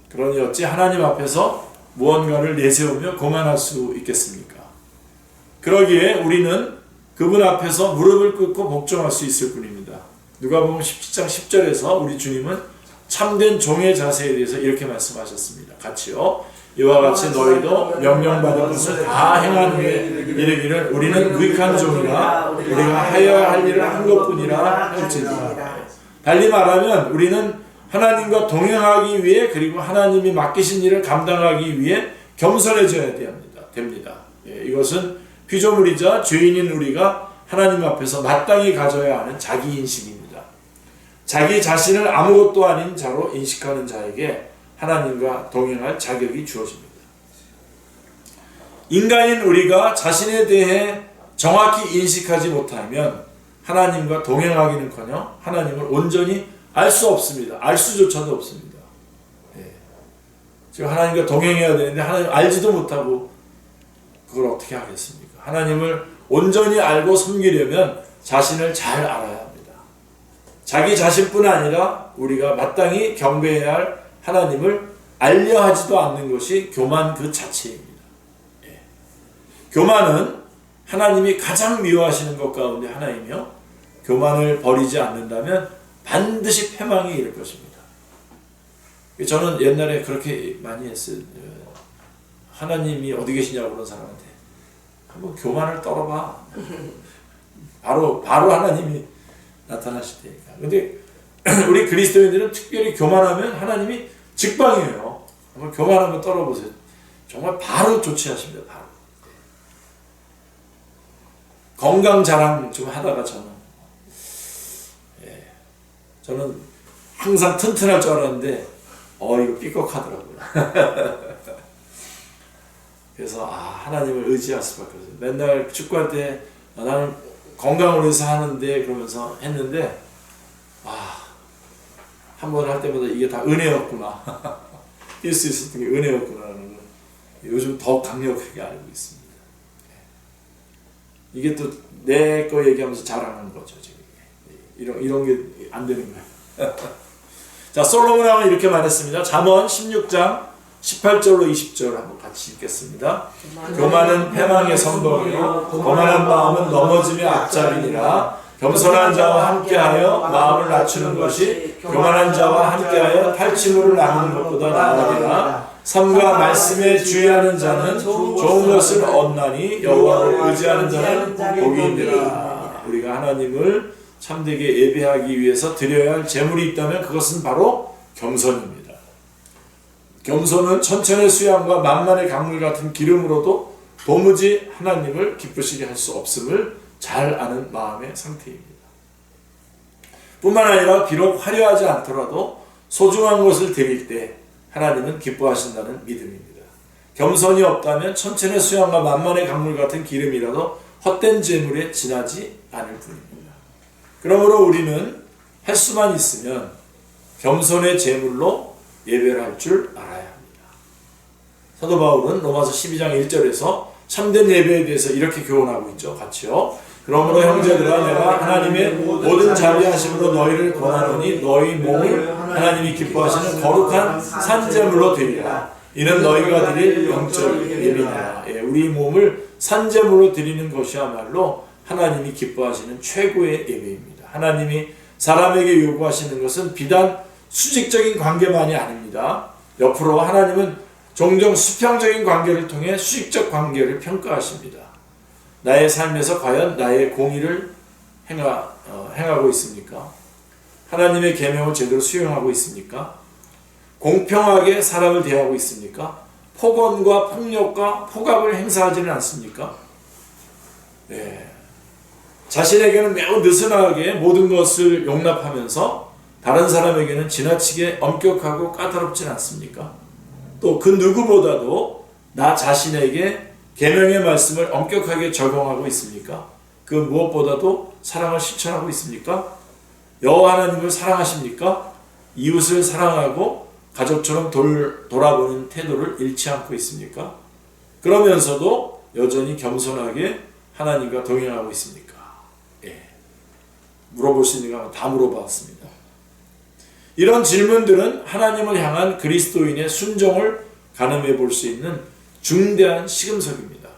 그러니 어찌 하나님 앞에서 무언가를 내세우며 고만할 수 있겠습니까? 그러기에 우리는 그분 앞에서 무릎을 꿇고 복종할 수 있을 뿐입니다. 누가복음 17장 10절에서 우리 주님은 참된 종의 자세에 대해서 이렇게 말씀하셨습니다. 같이요. 이와 같이 너희도 명령받은 것을 다 행한 후에 이르기를 우리는 유익한 종이라 우리가 하여야 할 일을 한 것뿐이라 할지니라. 달리 말하면 우리는 하나님과 동행하기 위해 그리고 하나님이 맡기신 일을 감당하기 위해 겸손해져야 됩니다. 이것은 피조물이자 죄인인 우리가 하나님 앞에서 마땅히 가져야 하는 자기인식입니다. 자기 자신을 아무것도 아닌 자로 인식하는 자에게 하나님과 동행할 자격이 주어집니다. 인간인 우리가 자신에 대해 정확히 인식하지 못하면 하나님과 동행하기는커녕 하나님을 온전히 알 수 없습니다. 알 수조차도 없습니다. 지금 하나님과 동행해야 되는데 하나님 알지도 못하고 그걸 어떻게 하겠습니까? 하나님을 온전히 알고 섬기려면 자신을 잘 알아야 합니다. 자기 자신뿐 아니라 우리가 마땅히 경배해야 할 하나님을 알려 하지도 않는 것이 교만 그 자체입니다. 교만은 하나님이 가장 미워하시는 것 가운데 하나이며 교만을 버리지 않는다면 반드시 패망이 이를 것입니다. 저는 옛날에 그렇게 많이 했어요. 하나님이 어디 계시냐고 그런 사람한테 한번 교만을 떨어봐. 바로 하나님이 나타나실 테니까. 근데 우리 그리스도인들은 특별히 교만하면 하나님이 직방이에요. 한번 교만 한번 떨어보세요. 정말 바로 조치하십니다. 바로. 건강 자랑 좀 하다가 저는 항상 튼튼할 줄 알았는데 이거 삐걱하더라고요. 그래서 하나님을 의지할 수밖에 없어요. 맨날 축구할 때 나는 건강을 위해서 하는데 그러면서 했는데 한 번 할 때마다 이게 다 은혜였구나. 뛸 수 있었던 게 은혜였구나라는 걸 요즘 더 강력하게 알고 있습니다. 이게 또 내 거 얘기하면서 자랑하는 거죠. 지금. 이런 게 안 되는 거예요. 자, 솔로몬왕은 이렇게 말했습니다. 잠언 16장 18절로 20절 한번 같이 읽겠습니다. 교만은 패망의 선봉이요 거만한 마음은 넘어짐의 앞잡이니라. 겸손한 자와 함께하여 마음을 낮추는 것이 교만한 자와 함께하여 탈취물을 나누는 것보다 나으리라. 삶과 말씀에 주의하는 자는 좋은 것을 얻나니 여호와를 의지하는 자는 복이 있느니라. 우리가 하나님을 참되게 예배하기 위해서 드려야 할 제물이 있다면 그것은 바로 겸손입니다. 겸손은 천천의 수양과 만만의 강물 같은 기름으로도 도무지 하나님을 기쁘시게 할 수 없음을 잘 아는 마음의 상태입니다. 뿐만 아니라 비록 화려하지 않더라도 소중한 것을 드릴 때 하나님은 기뻐하신다는 믿음입니다. 겸손이 없다면 천천의 수양과 만만의 강물 같은 기름이라도 헛된 제물에 지나지 않을 뿐입니다. 그러므로 우리는 할 수만 있으면 겸손의 제물로 예배를 할 줄 알아야 합니다. 사도 바울은 로마서 12장 1절에서 참된 예배에 대해서 이렇게 교훈하고 있죠. 같이요. 그러므로 형제들아 내가 하나님의 모든 자비하심으로 너희를 권하노니 너희 몸을 하나님이 기뻐하시는 거룩한 산제물로 드리라. 이는 너희가 드릴 영적 예배니라. 우리 몸을 산제물로 드리는 것이야말로 하나님이 기뻐하시는 최고의 예배입니다. 하나님이 사람에게 요구하시는 것은 비단 수직적인 관계만이 아닙니다. 옆으로 하나님은 종종 수평적인 관계를 통해 수직적 관계를 평가하십니다. 나의 삶에서 과연 나의 공의를 행하고 있습니까? 하나님의 계명을 제대로 수용하고 있습니까? 공평하게 사람을 대하고 있습니까? 폭언과 폭력과 폭압을 행사하지는 않습니까? 자신에게는 매우 느슨하게 모든 것을 용납하면서 다른 사람에게는 지나치게 엄격하고 까다롭진 않습니까? 또 그 누구보다도 나 자신에게 계명의 말씀을 엄격하게 적용하고 있습니까? 그 무엇보다도 사랑을 실천하고 있습니까? 여호와 하나님을 사랑하십니까? 이웃을 사랑하고 가족처럼 돌아보는 태도를 잃지 않고 있습니까? 그러면서도 여전히 겸손하게 하나님과 동행하고 있습니까? 물어볼 수 있는 거 다 물어봤습니다. 이런 질문들은 하나님을 향한 그리스도인의 순종을 가늠해 볼 수 있는 중대한 시금석입니다.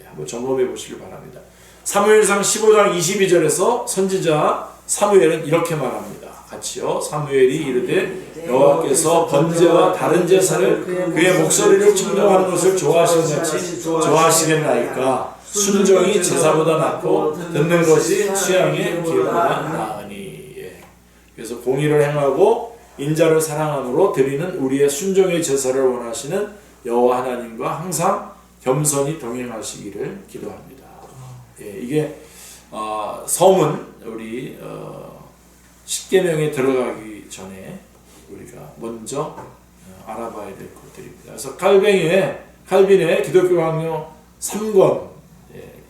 한번 점검해 보시길 바랍니다. 사무엘상 15장 22절에서 선지자 사무엘은 이렇게 말합니다. 같이요. 사무엘이 이르되 여호와께서 번제와 다른 제사를 그의 목소리를 청정하는 것을 좋아하시는 같이 좋아하시겠나이까. 순종이 제사보다 낫고 듣는 것이 수양의 기름보다 나으니. 예. 그래서 공의를 행하고 인자를 사랑함으로 드리는 우리의 순종의 제사를 원하시는 여호와 하나님과 항상 겸손히 동행하시기를 기도합니다. 예, 이게 섬은 우리 십계명에 들어가기 전에 우리가 먼저 알아봐야 될 것들입니다. 그래서 칼빈의 기독교 강요 3권,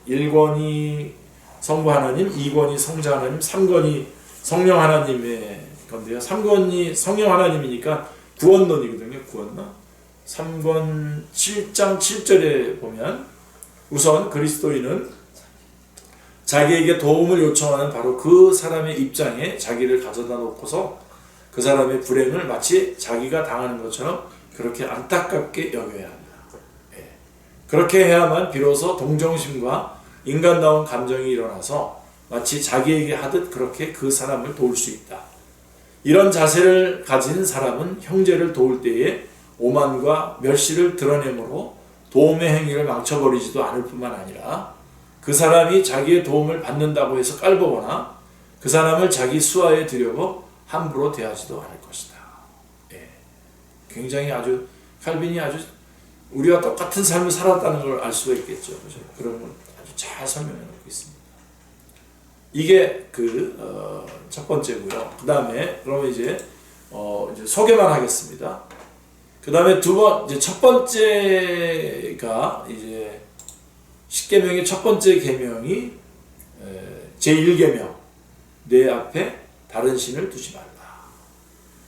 1권이 성부 하나님, 2권이 성자 하나님, 3권이 성령 하나님의 건데요. 3권이 성령 하나님이니까 구원론이거든요. 구원론. 3권 7장 7절에 보면 우선 그리스도인은 자기에게 도움을 요청하는 바로 그 사람의 입장에 자기를 가져다 놓고서 그 사람의 불행을 마치 자기가 당하는 것처럼 그렇게 안타깝게 여겨야 합니다. 예. 그렇게 해야만 비로소 동정심과 인간다운 감정이 일어나서 마치 자기에게 하듯 그렇게 그 사람을 도울 수 있다. 이런 자세를 가진 사람은 형제를 도울 때에 오만과 멸시를 드러내므로 도움의 행위를 망쳐버리지도 않을 뿐만 아니라 그 사람이 자기의 도움을 받는다고 해서 깔보거나 그 사람을 자기 수하에 들여고 함부로 대하지도 않을 것이다. 예. 굉장히 아주 칼빈이 아주 우리와 똑같은 삶을 살았다는 걸 알 수가 있겠죠. 그렇죠? 그런 걸 아주 잘 설명해 놓고 있습니다. 이게 첫 번째고요. 그 다음에 그러면 이제 소개만 하겠습니다. 그 다음에 첫 번째가 이제 십계명의 첫 번째 계명이 제1계명 내 앞에 다른 신을 두지 말라.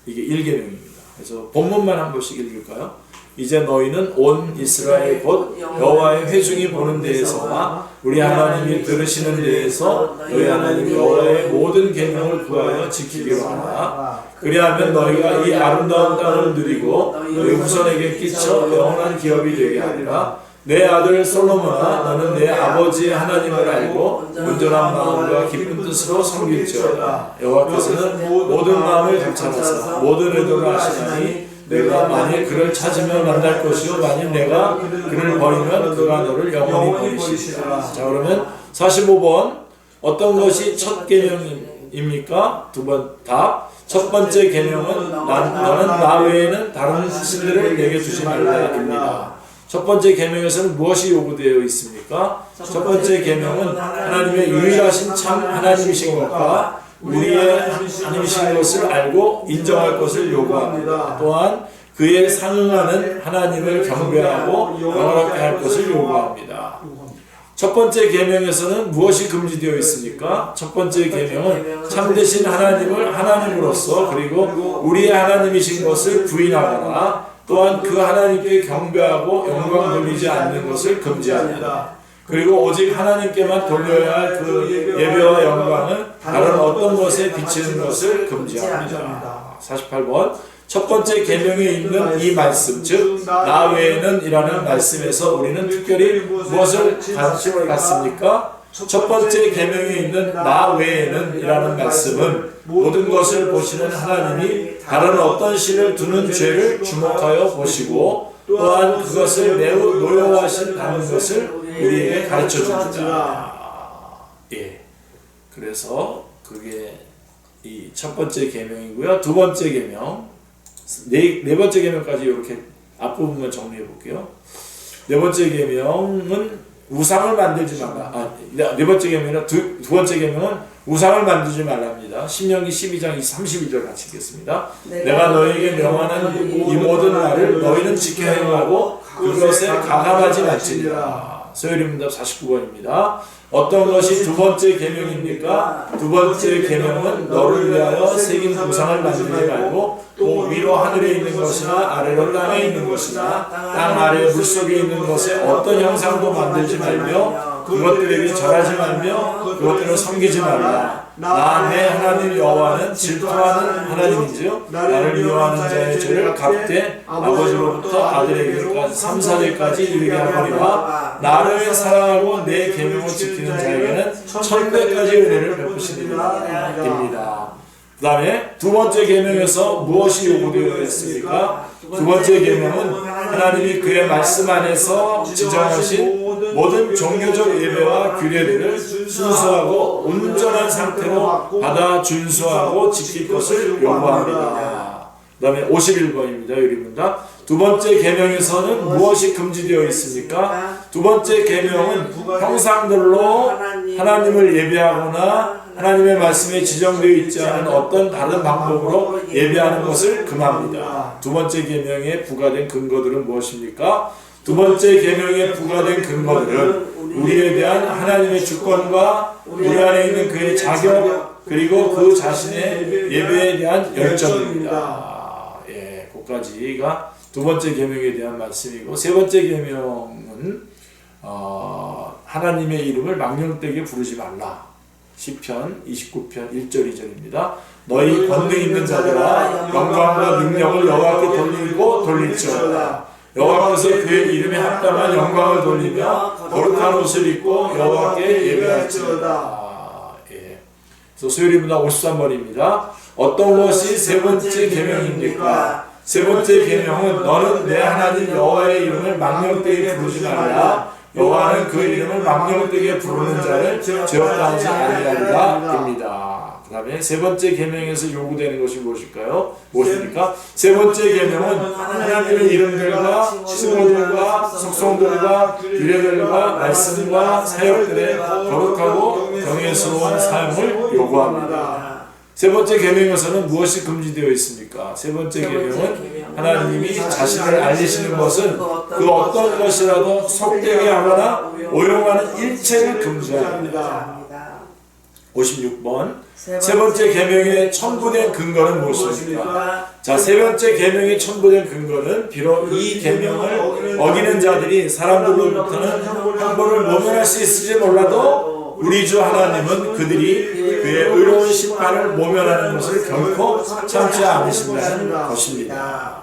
이게 1계명입니다. 그래서 본문만 한 번씩 읽을까요? 이제 너희는 온 이스라엘 곧 여호와의 회중이 보는 데에서와 우리 하나님이 들으시는 데에서 너희 하나님 여호와의 모든 계명을 구하여 지키기로 하라. 그리하면 너희가 이 아름다운 땅을 누리고 너희 후손에게 끼쳐 영원한 기업이 되게 하리라. 내 아들 솔로몬아 너는 내 아버지의 하나님을 알고 온전한 마음과 기쁜 뜻으로 섬길지어다. 여호와께서는 모든 마음을 감찰하사 모든 의도를 아시나니 내가 만일 그를 찾으면 만날 것이요 만일 내가 그를 버리면 그가 너를 영원히 버리시리라. 자, 그러면 45번 어떤 것이 첫 계명입니까? 두 번 답. 첫 번째 계명은 너는 나 외에는 다른 신들을 내게 주지 말라입니다. 첫 번째 계명에서는 무엇이 요구되어 있습니까? 첫 번째 계명은 하나님의 유일하신 참 하나님이신 것과 우리의 하나님이신 것을 알고 인정할 것을 요구합니다. 또한 그에 상응하는 하나님을 경배하고 영원하게 할 것을 요구합니다. 첫 번째 계명에서는 무엇이 금지되어 있습니까? 첫 번째 계명은 참되신 하나님을 하나님으로서 그리고 우리의 하나님이신 것을 부인하거나 또한 그 하나님께 경배하고 영광 돌리지 않는 것을 금지합니다. 그리고 오직 하나님께만 돌려야 할 그 예배와 영광은 다른 어떤 것에 비치는 것을 금지합니다. 48번 첫 번째 계명에 있는 이 말씀 즉 나 외에는 이라는 말씀에서 우리는 특별히 무엇을 관심을 갖습니까? 첫 번째 계명에 있는 나 외에는 이라는 말씀은 모든 것을 보시는 하나님이 다른 어떤 신을 두는 죄를 주목하여 보시고 또한 그것을 매우 노여워하신다는 것을 우리에게 가르쳐 줍니다. 예. 그래서 그게 이 첫 번째 계명이고요. 두 번째 계명, 네 번째 계명까지 이렇게 앞부분만 정리해 볼게요. 네 번째 계명은 우상을 만들지 말라. 네 번째 계명이나 두 번째 계명은 우상을 만들지 말랍니다. 신명기 12장 32절 같이 읽겠습니다. 내가 너희에게 명하는 이 모든 말을 너희는 지켜 행하고 그것에 가감하지 말지니라. 서열입니다. 49번입니다. 어떤 것이 두 번째 계명입니까? 두 번째 계명은 너를 위하여 새긴 우상을 만들지 말고 또 위로 하늘에 있는 것이나 아래로 땅에 있는 것이나 땅 아래 물속에 있는 것에 어떤 형상도 만들지 말며 그것들에게 절하지 말며 그것들을 섬기지 말라. 나 내 하나님 여호와는 질투하는 하나님이지요 나를 미워하는 자의 죄를 갚되 아버지로부터 아들에게까지 3, 4대까지 이르게 하거니와 나를 사랑하고 내 계명을 지키는 자에게는 1000배까지 은혜를 베푸시리라. 그 다음에 두 번째 계명에서 무엇이 요구되어 있습니까? 두 번째 계명은 하나님이 그의 말씀 안에서 지정하신 모든 종교적 예배와 규례들을 순수하고 온전한 상태로 받아 준수하고 지킬 것을 요구합니다. 그 다음에 51번입니다. 여기입니다. 두 번째 계명에서는 무엇이 금지되어 있습니까? 두 번째 계명은 형상들로 하나님을 예배하거나 하나님의 말씀에 지정되어 있지 않은 어떤 다른 방법으로 예배하는 것을 금합니다. 두 번째 계명에 부과된 근거들은 무엇입니까? 두 번째 계명에 부과된 근거들은 우리에 대한 하나님의 주권과 우리 안에 있는 그의 자격 그리고 그 자신의 예배에 대한 열정입니다. 예, 그까지가 두 번째 계명에 대한 말씀이고 세 번째 계명은 하나님의 이름을 망령되게 부르지 말라. 시편 29편 1절 2절입니다. 너희 권능 있는 자들아 영광과 능력을 여호와께 돌리고 돌릴지어다. 여호와께서 그의 이름에 합당한 영광을 돌리며 거룩한 옷을 입고 여호와께 예배할지어다. 예. 그래서 수요일입니다. 53번입니다. 어떤 것이 세 번째 계명입니까? 세 번째 계명은 너는 내 하나님 여호와의 이름을 망령되게 부르지 말라. 여호와는 그 이름을 망령되게 부르는 자를 죄없다 하지 아니하리라 입니다. 그 다음에 세 번째 계명에서 요구되는 것이 무엇일까요? 무엇입니까? 세 번째 계명은 하나님의 이름들과 칭호들과 속성들과 규례들과 말씀과 사역들의 거룩하고 경외스러운 삶을 요구합니다. 세 번째 계명에서는 무엇이 금지되어 있습니까? 세 번째 계명은 하나님이 자신을 알리시는 것은 그 어떤 것이라도 속되게 하거나 오용하는 일체를 금지합니다. 56번 세 번째 계명에 첨부된 근거는 무엇입니까? 자, 세 번째 계명에 첨부된 근거는 비록 이 계명을 어기는 자들이 사람들로부터는 형벌을 모면할 수 있을지 몰라도 우리 주 하나님은 그들이 그의 의로운 심판을 모면하는 것을 결코 참지 않으신다는 것입니다.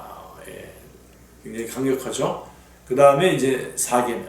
예, 굉장히 강력하죠. 그 다음에 이제 4계명.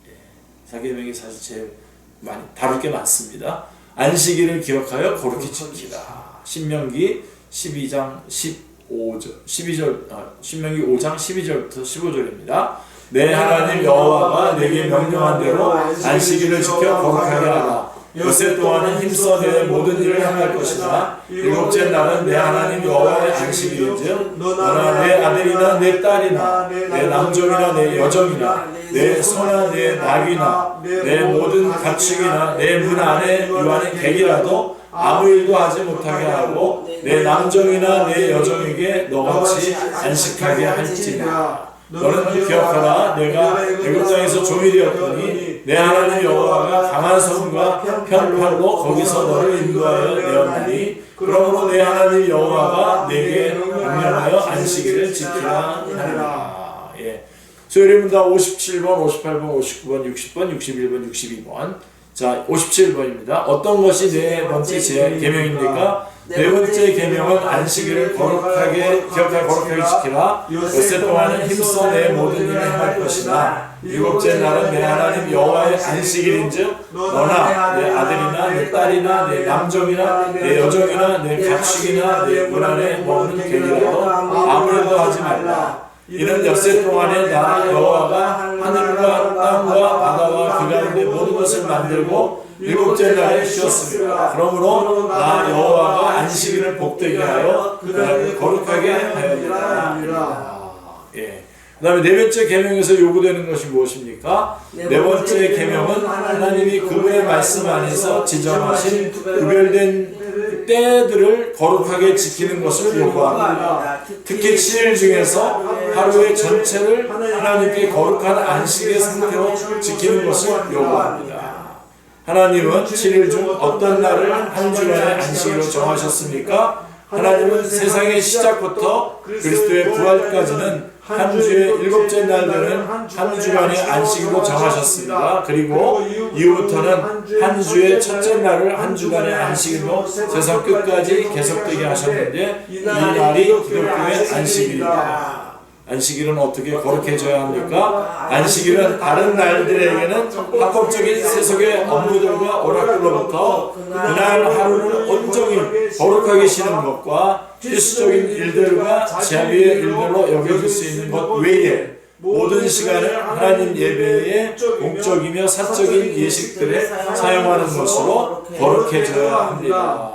예, 4계명이 사실 제일 많이 다룰 게 많습니다. 안식일을 기억하여 거룩히 지키라. 신명기 12장 12절, 신명기 5장 12절부터 15절입니다. 내 하나님 여호와가 내게 명령한 대로 안식일을 지켜 거룩하게 하라. 엿새 동안은 힘써 내 모든 일을 행할 것이다. 일곱째 날은 내 하나님 여호와의 안식일인즉 너나 내 아들이나 내 딸이나 내 남종이나 내 여종이나 내 소나 내 나귀나 내 모든 가축이나 내 문 안에 유하는 객이라도 아무 일도 하지 못하게 하고 내 남종이나 내 여종에게 너같이 안식하게 할지니라. 너는 기억하라. 내가 애굽 땅에서 종이 되었더니 내 하나님 여호와가 강한 손과 편팔로 거기서 너를 인도하여 내었나니 그러므로 내 하나님 여호와가 내게 명령하여 안식일을 지키라 하리라. 예. 수요일입니다. 57번, 58번, 59번, 60번, 61번, 62번. 자, 57번입니다. 어떤 것이 네 번째 계명입니까? 네 번째 계명은 안식일을 거룩하게 기억하여 거룩하게 지키라. 엿새 동안은 힘써 내 모든 일을 행할 것이나 일곱째 날은 내 하나님 여호와의 안식일인즉 너나 내 아들이나 내 딸이나 내 남종이나 내 여종이나 내 가축이나 내 문 안에 머무는 객이라도 아무래도 하지 말라. 이는 엿새 동안에 나 여호와가 하늘과 땅과 바다와 그 가운데 모든 것을 만들고 일곱째 날에 쉬었습니다. 그러므로 나 여호와가 안식일을 복되게 하여 그 날을 거룩하게 하였느니라. 예. 그 다음에 네 번째 계명에서 요구되는 것이 무엇입니까? 네 번째 계명은 하나님이 그분의 말씀 안에서 지정하신 구별된 때들을 거룩하게 지키는 것을 요구합니다. 특히 7일 중에서 하루의 전체를 하나님께 거룩한 안식의 상태로 지키는 것을 요구합니다. 하나님은 7일 중 어떤 날을 한 주간의 안식일로 정하셨습니까? 하나님은 세상의 시작부터 그리스도의 부활까지는 한 주의 일곱째 날들은 한 주간의 안식일로 정하셨습니다. 그리고 이후부터는 한 주의 첫째 날을 한 주간의 안식일로 세상 끝까지 계속되게 하셨는데 이 날이 기독교의 안식일입니다. 안식일은 어떻게 거룩해져야 합니까? 안식일은 다른 날들에게는 합법적인 세속의 업무들과 오락들로부터 그날 하루를 온종일 거룩하게 쉬는 것과 필수적인 일들과 자비의 일들로 여겨질 수 있는 것 외에 모든 시간을 하나님 예배의 공적이며 사적인 예식들에 사용하는 것으로 거룩해져야 합니다.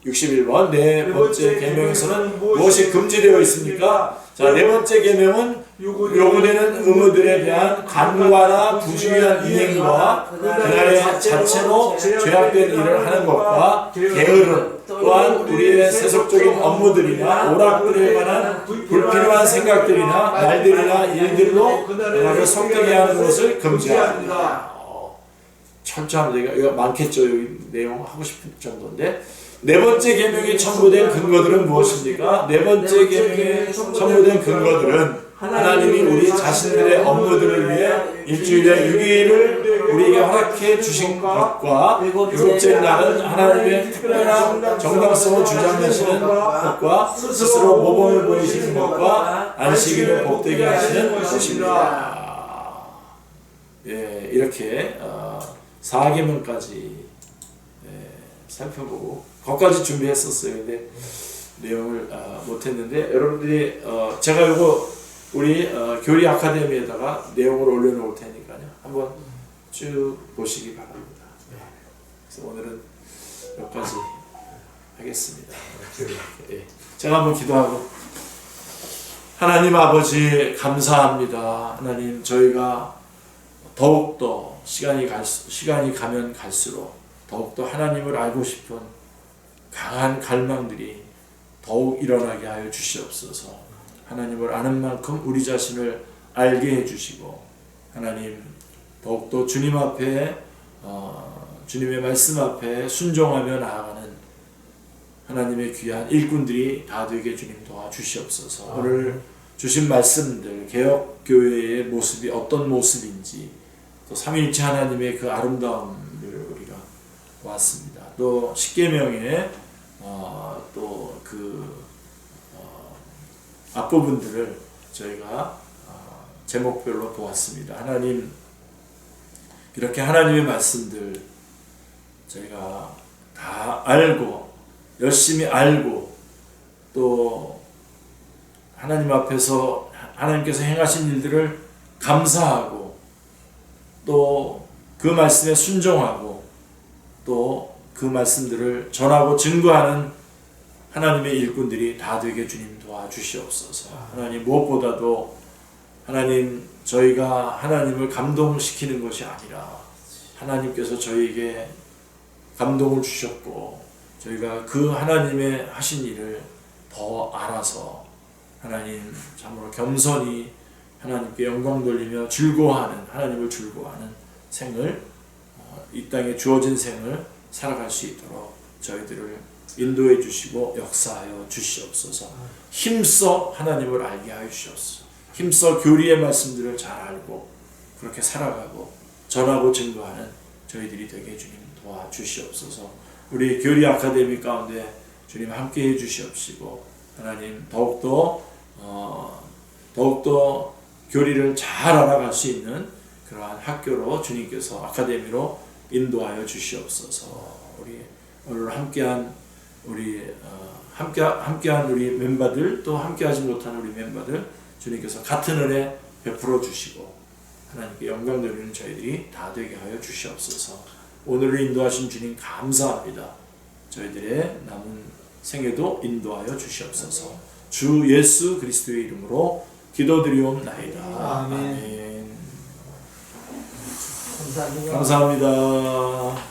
61번 네 번째 계명에서는 무엇이 금지되어 있습니까? 자, 네 번째 계명은 요구되는 의무들에 대한 간과나 부주의한 이행과 그날의 자체로 죄악된 일을 하는 것과 게으름 또한 우리의 세속적인 업무들이나 오락들에 관한 불필요한 생각들이나 말들이나 일들로 그날을 속되게 하는 것을 금지합니다. 철저합니다. 이거 많겠죠. 여기 내용 하고 싶은 정도인데 네 번째 계명이 첨부된 근거들은 무엇입니까? 네 번째 계명에 첨부된 근거들은 하나님이 우리 자신들의 업무들을 위해 일주일에 6일을 우리에게 허락해 주신 것과 일곱째 날은 하나님의 특별한 정당성을 주장하시는 것과 스스로 모범을 보이시는 것과 안식일을 복되게 하시는 것입니다. 예, 이렇게 4계명까지 살펴보고 거기까지 준비했었어요. 근데 내용을 못했는데 여러분들이 제가 이거 우리 교리 아카데미에다가 내용을 올려놓을 테니까요. 한번 쭉 보시기 바랍니다. 그래서 오늘은 여기까지 하겠습니다. 예. 제가 한번 기도하고 하나님 아버지 감사합니다. 하나님 저희가 더욱더 시간이 가면 갈수록 더욱더 하나님을 알고 싶은 강한 갈망들이 더욱 일어나게 하여 주시옵소서. 하나님을 아는 만큼 우리 자신을 알게 해주시고 하나님 더욱더 주님 앞에 주님의 말씀 앞에 순종하며 나아가는 하나님의 귀한 일꾼들이 다 되게 주님 도와주시옵소서. 오늘 주신 말씀들 개혁교회의 모습이 어떤 모습인지 또 삼위일체 하나님의 그 아름다움을 우리가 보았습니다. 또 십계명의 또 그 앞부분들을 저희가 제목별로 보았습니다. 하나님 이렇게 하나님의 말씀들 저희가 다 알고 열심히 알고 또 하나님 앞에서 하나님께서 행하신 일들을 감사하고 또 그 말씀에 순종하고 또 그 말씀들을 전하고 증거하는 하나님의 일꾼들이 다 되게 주님 도와주시옵소서. 하나님 무엇보다도 하나님 저희가 하나님을 감동시키는 것이 아니라 하나님께서 저희에게 감동을 주셨고 저희가 그 하나님의 하신 일을 더 알아서 하나님 참으로 겸손히 하나님께 영광 돌리며 즐거워하는 하나님을 즐거워하는 생을 이 땅에 주어진 생을 살아갈 수 있도록 저희들을 인도해 주시고 역사하여 주시옵소서. 힘써 하나님을 알게 하여 주시옵소서. 힘써 교리의 말씀들을 잘 알고 그렇게 살아가고 전하고 증거하는 저희들이 되게 주님 도와주시옵소서. 우리 교리 아카데미 가운데 주님 함께해 주시옵시고 하나님 더욱더 교리를 잘 알아갈 수 있는 그러한 학교로 주님께서 아카데미로 인도하여 주시옵소서. 우리 오늘 함께한 우리 멤버들 또 함께하지 못한 우리 멤버들 주님께서 같은 은혜 베풀어 주시고 하나님께 영광 돌리는 저희들이 다 되게 하여 주시옵소서. 오늘을 인도하신 주님 감사합니다. 저희들의 남은 생애도 인도하여 주시옵소서. 주 예수 그리스도의 이름으로 기도드리옵나이다. 아멘. 아멘. 감사합니다. 감사합니다.